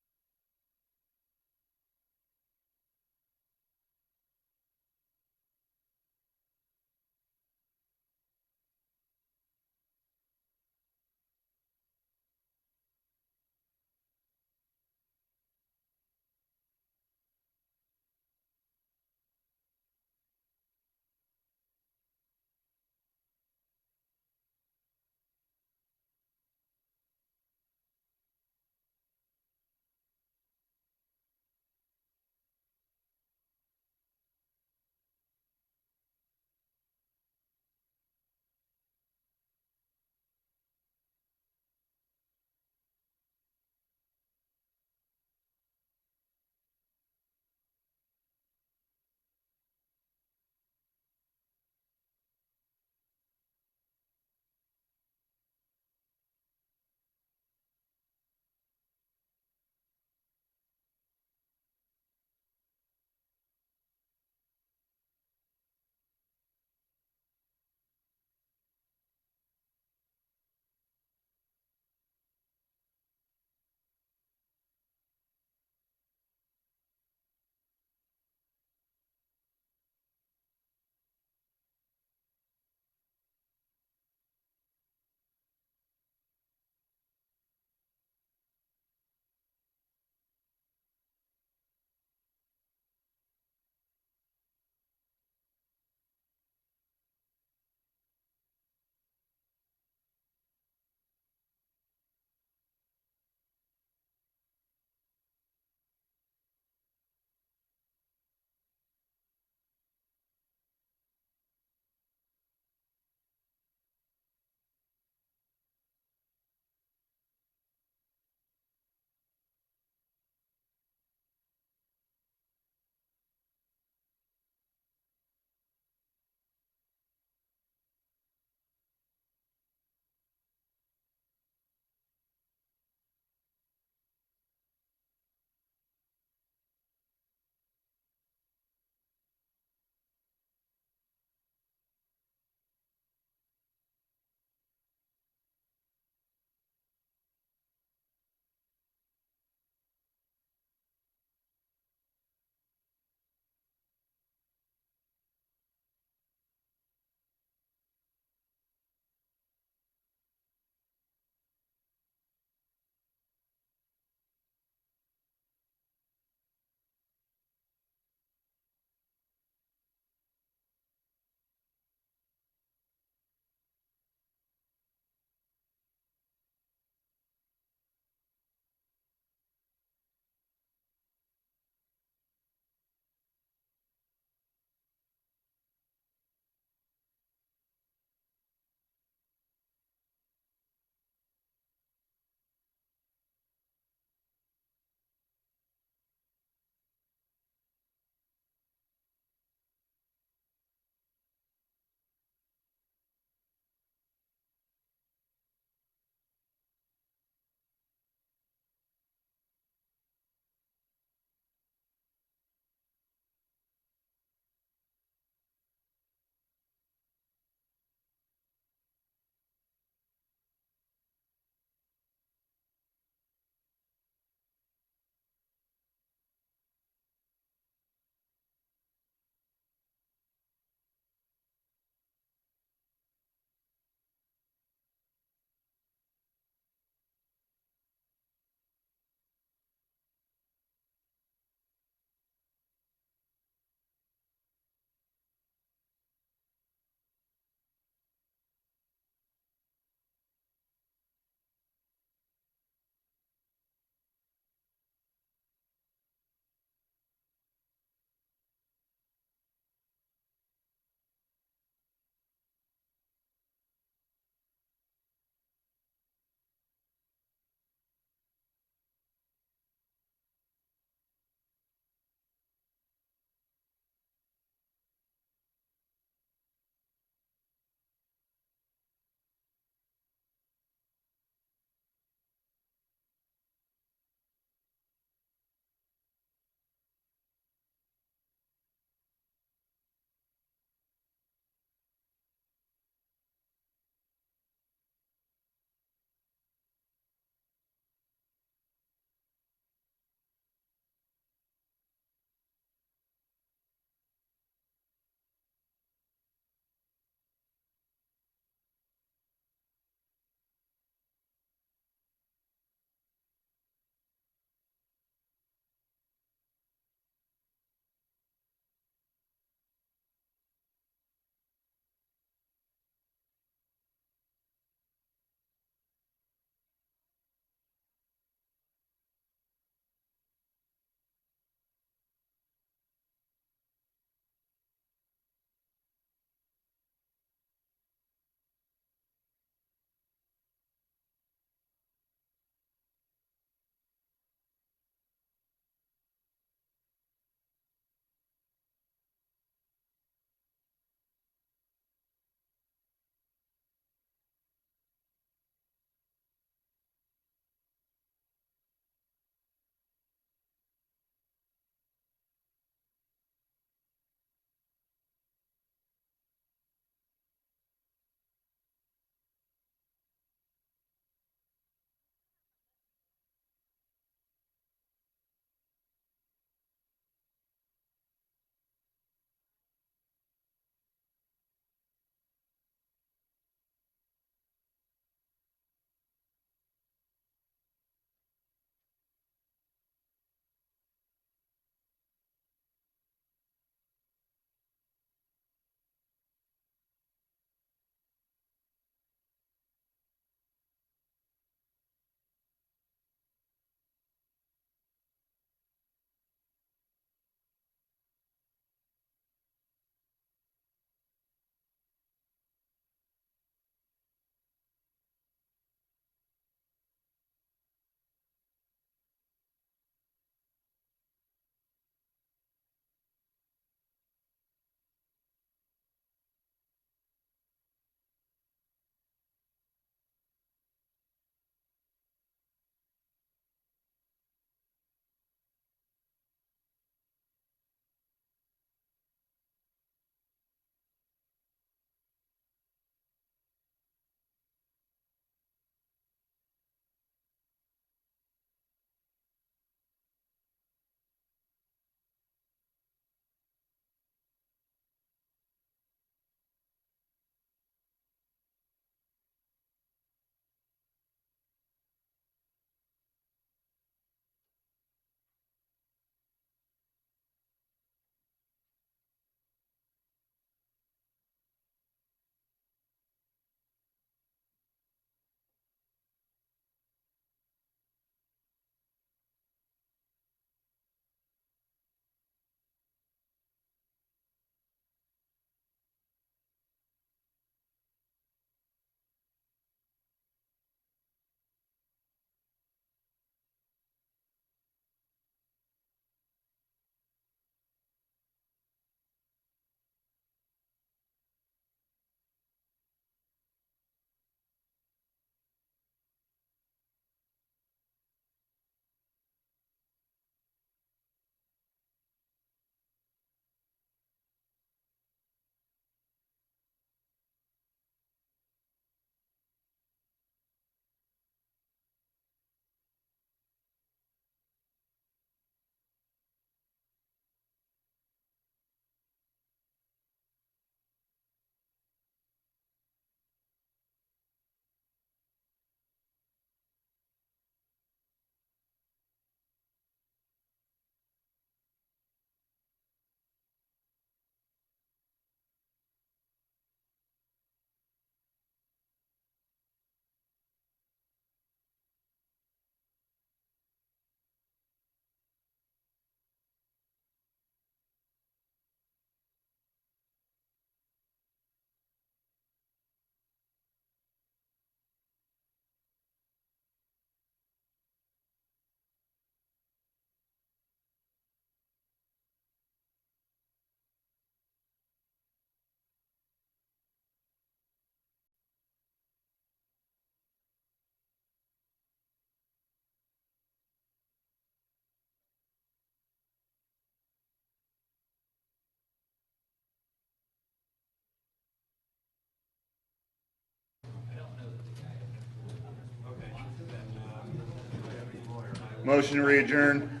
Motion to re-adjourn.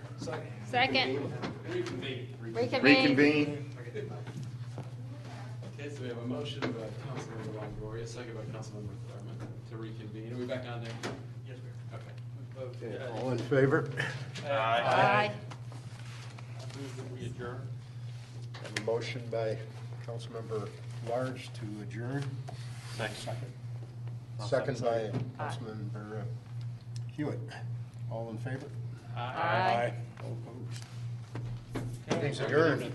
Second. Reconvene. Reconvene. Okay, so we have a motion by Councilmember Longoria, second by Councilmember Thurman to reconvene. Are we back on there? Yes, we are. Okay. Okay, all in favor? Aye. Move that we adjourn. Have a motion by Councilmember Large to adjourn. Second. Second by Councilmember Hewitt. All in favor? Aye. All opposed? Meeting's adjourned.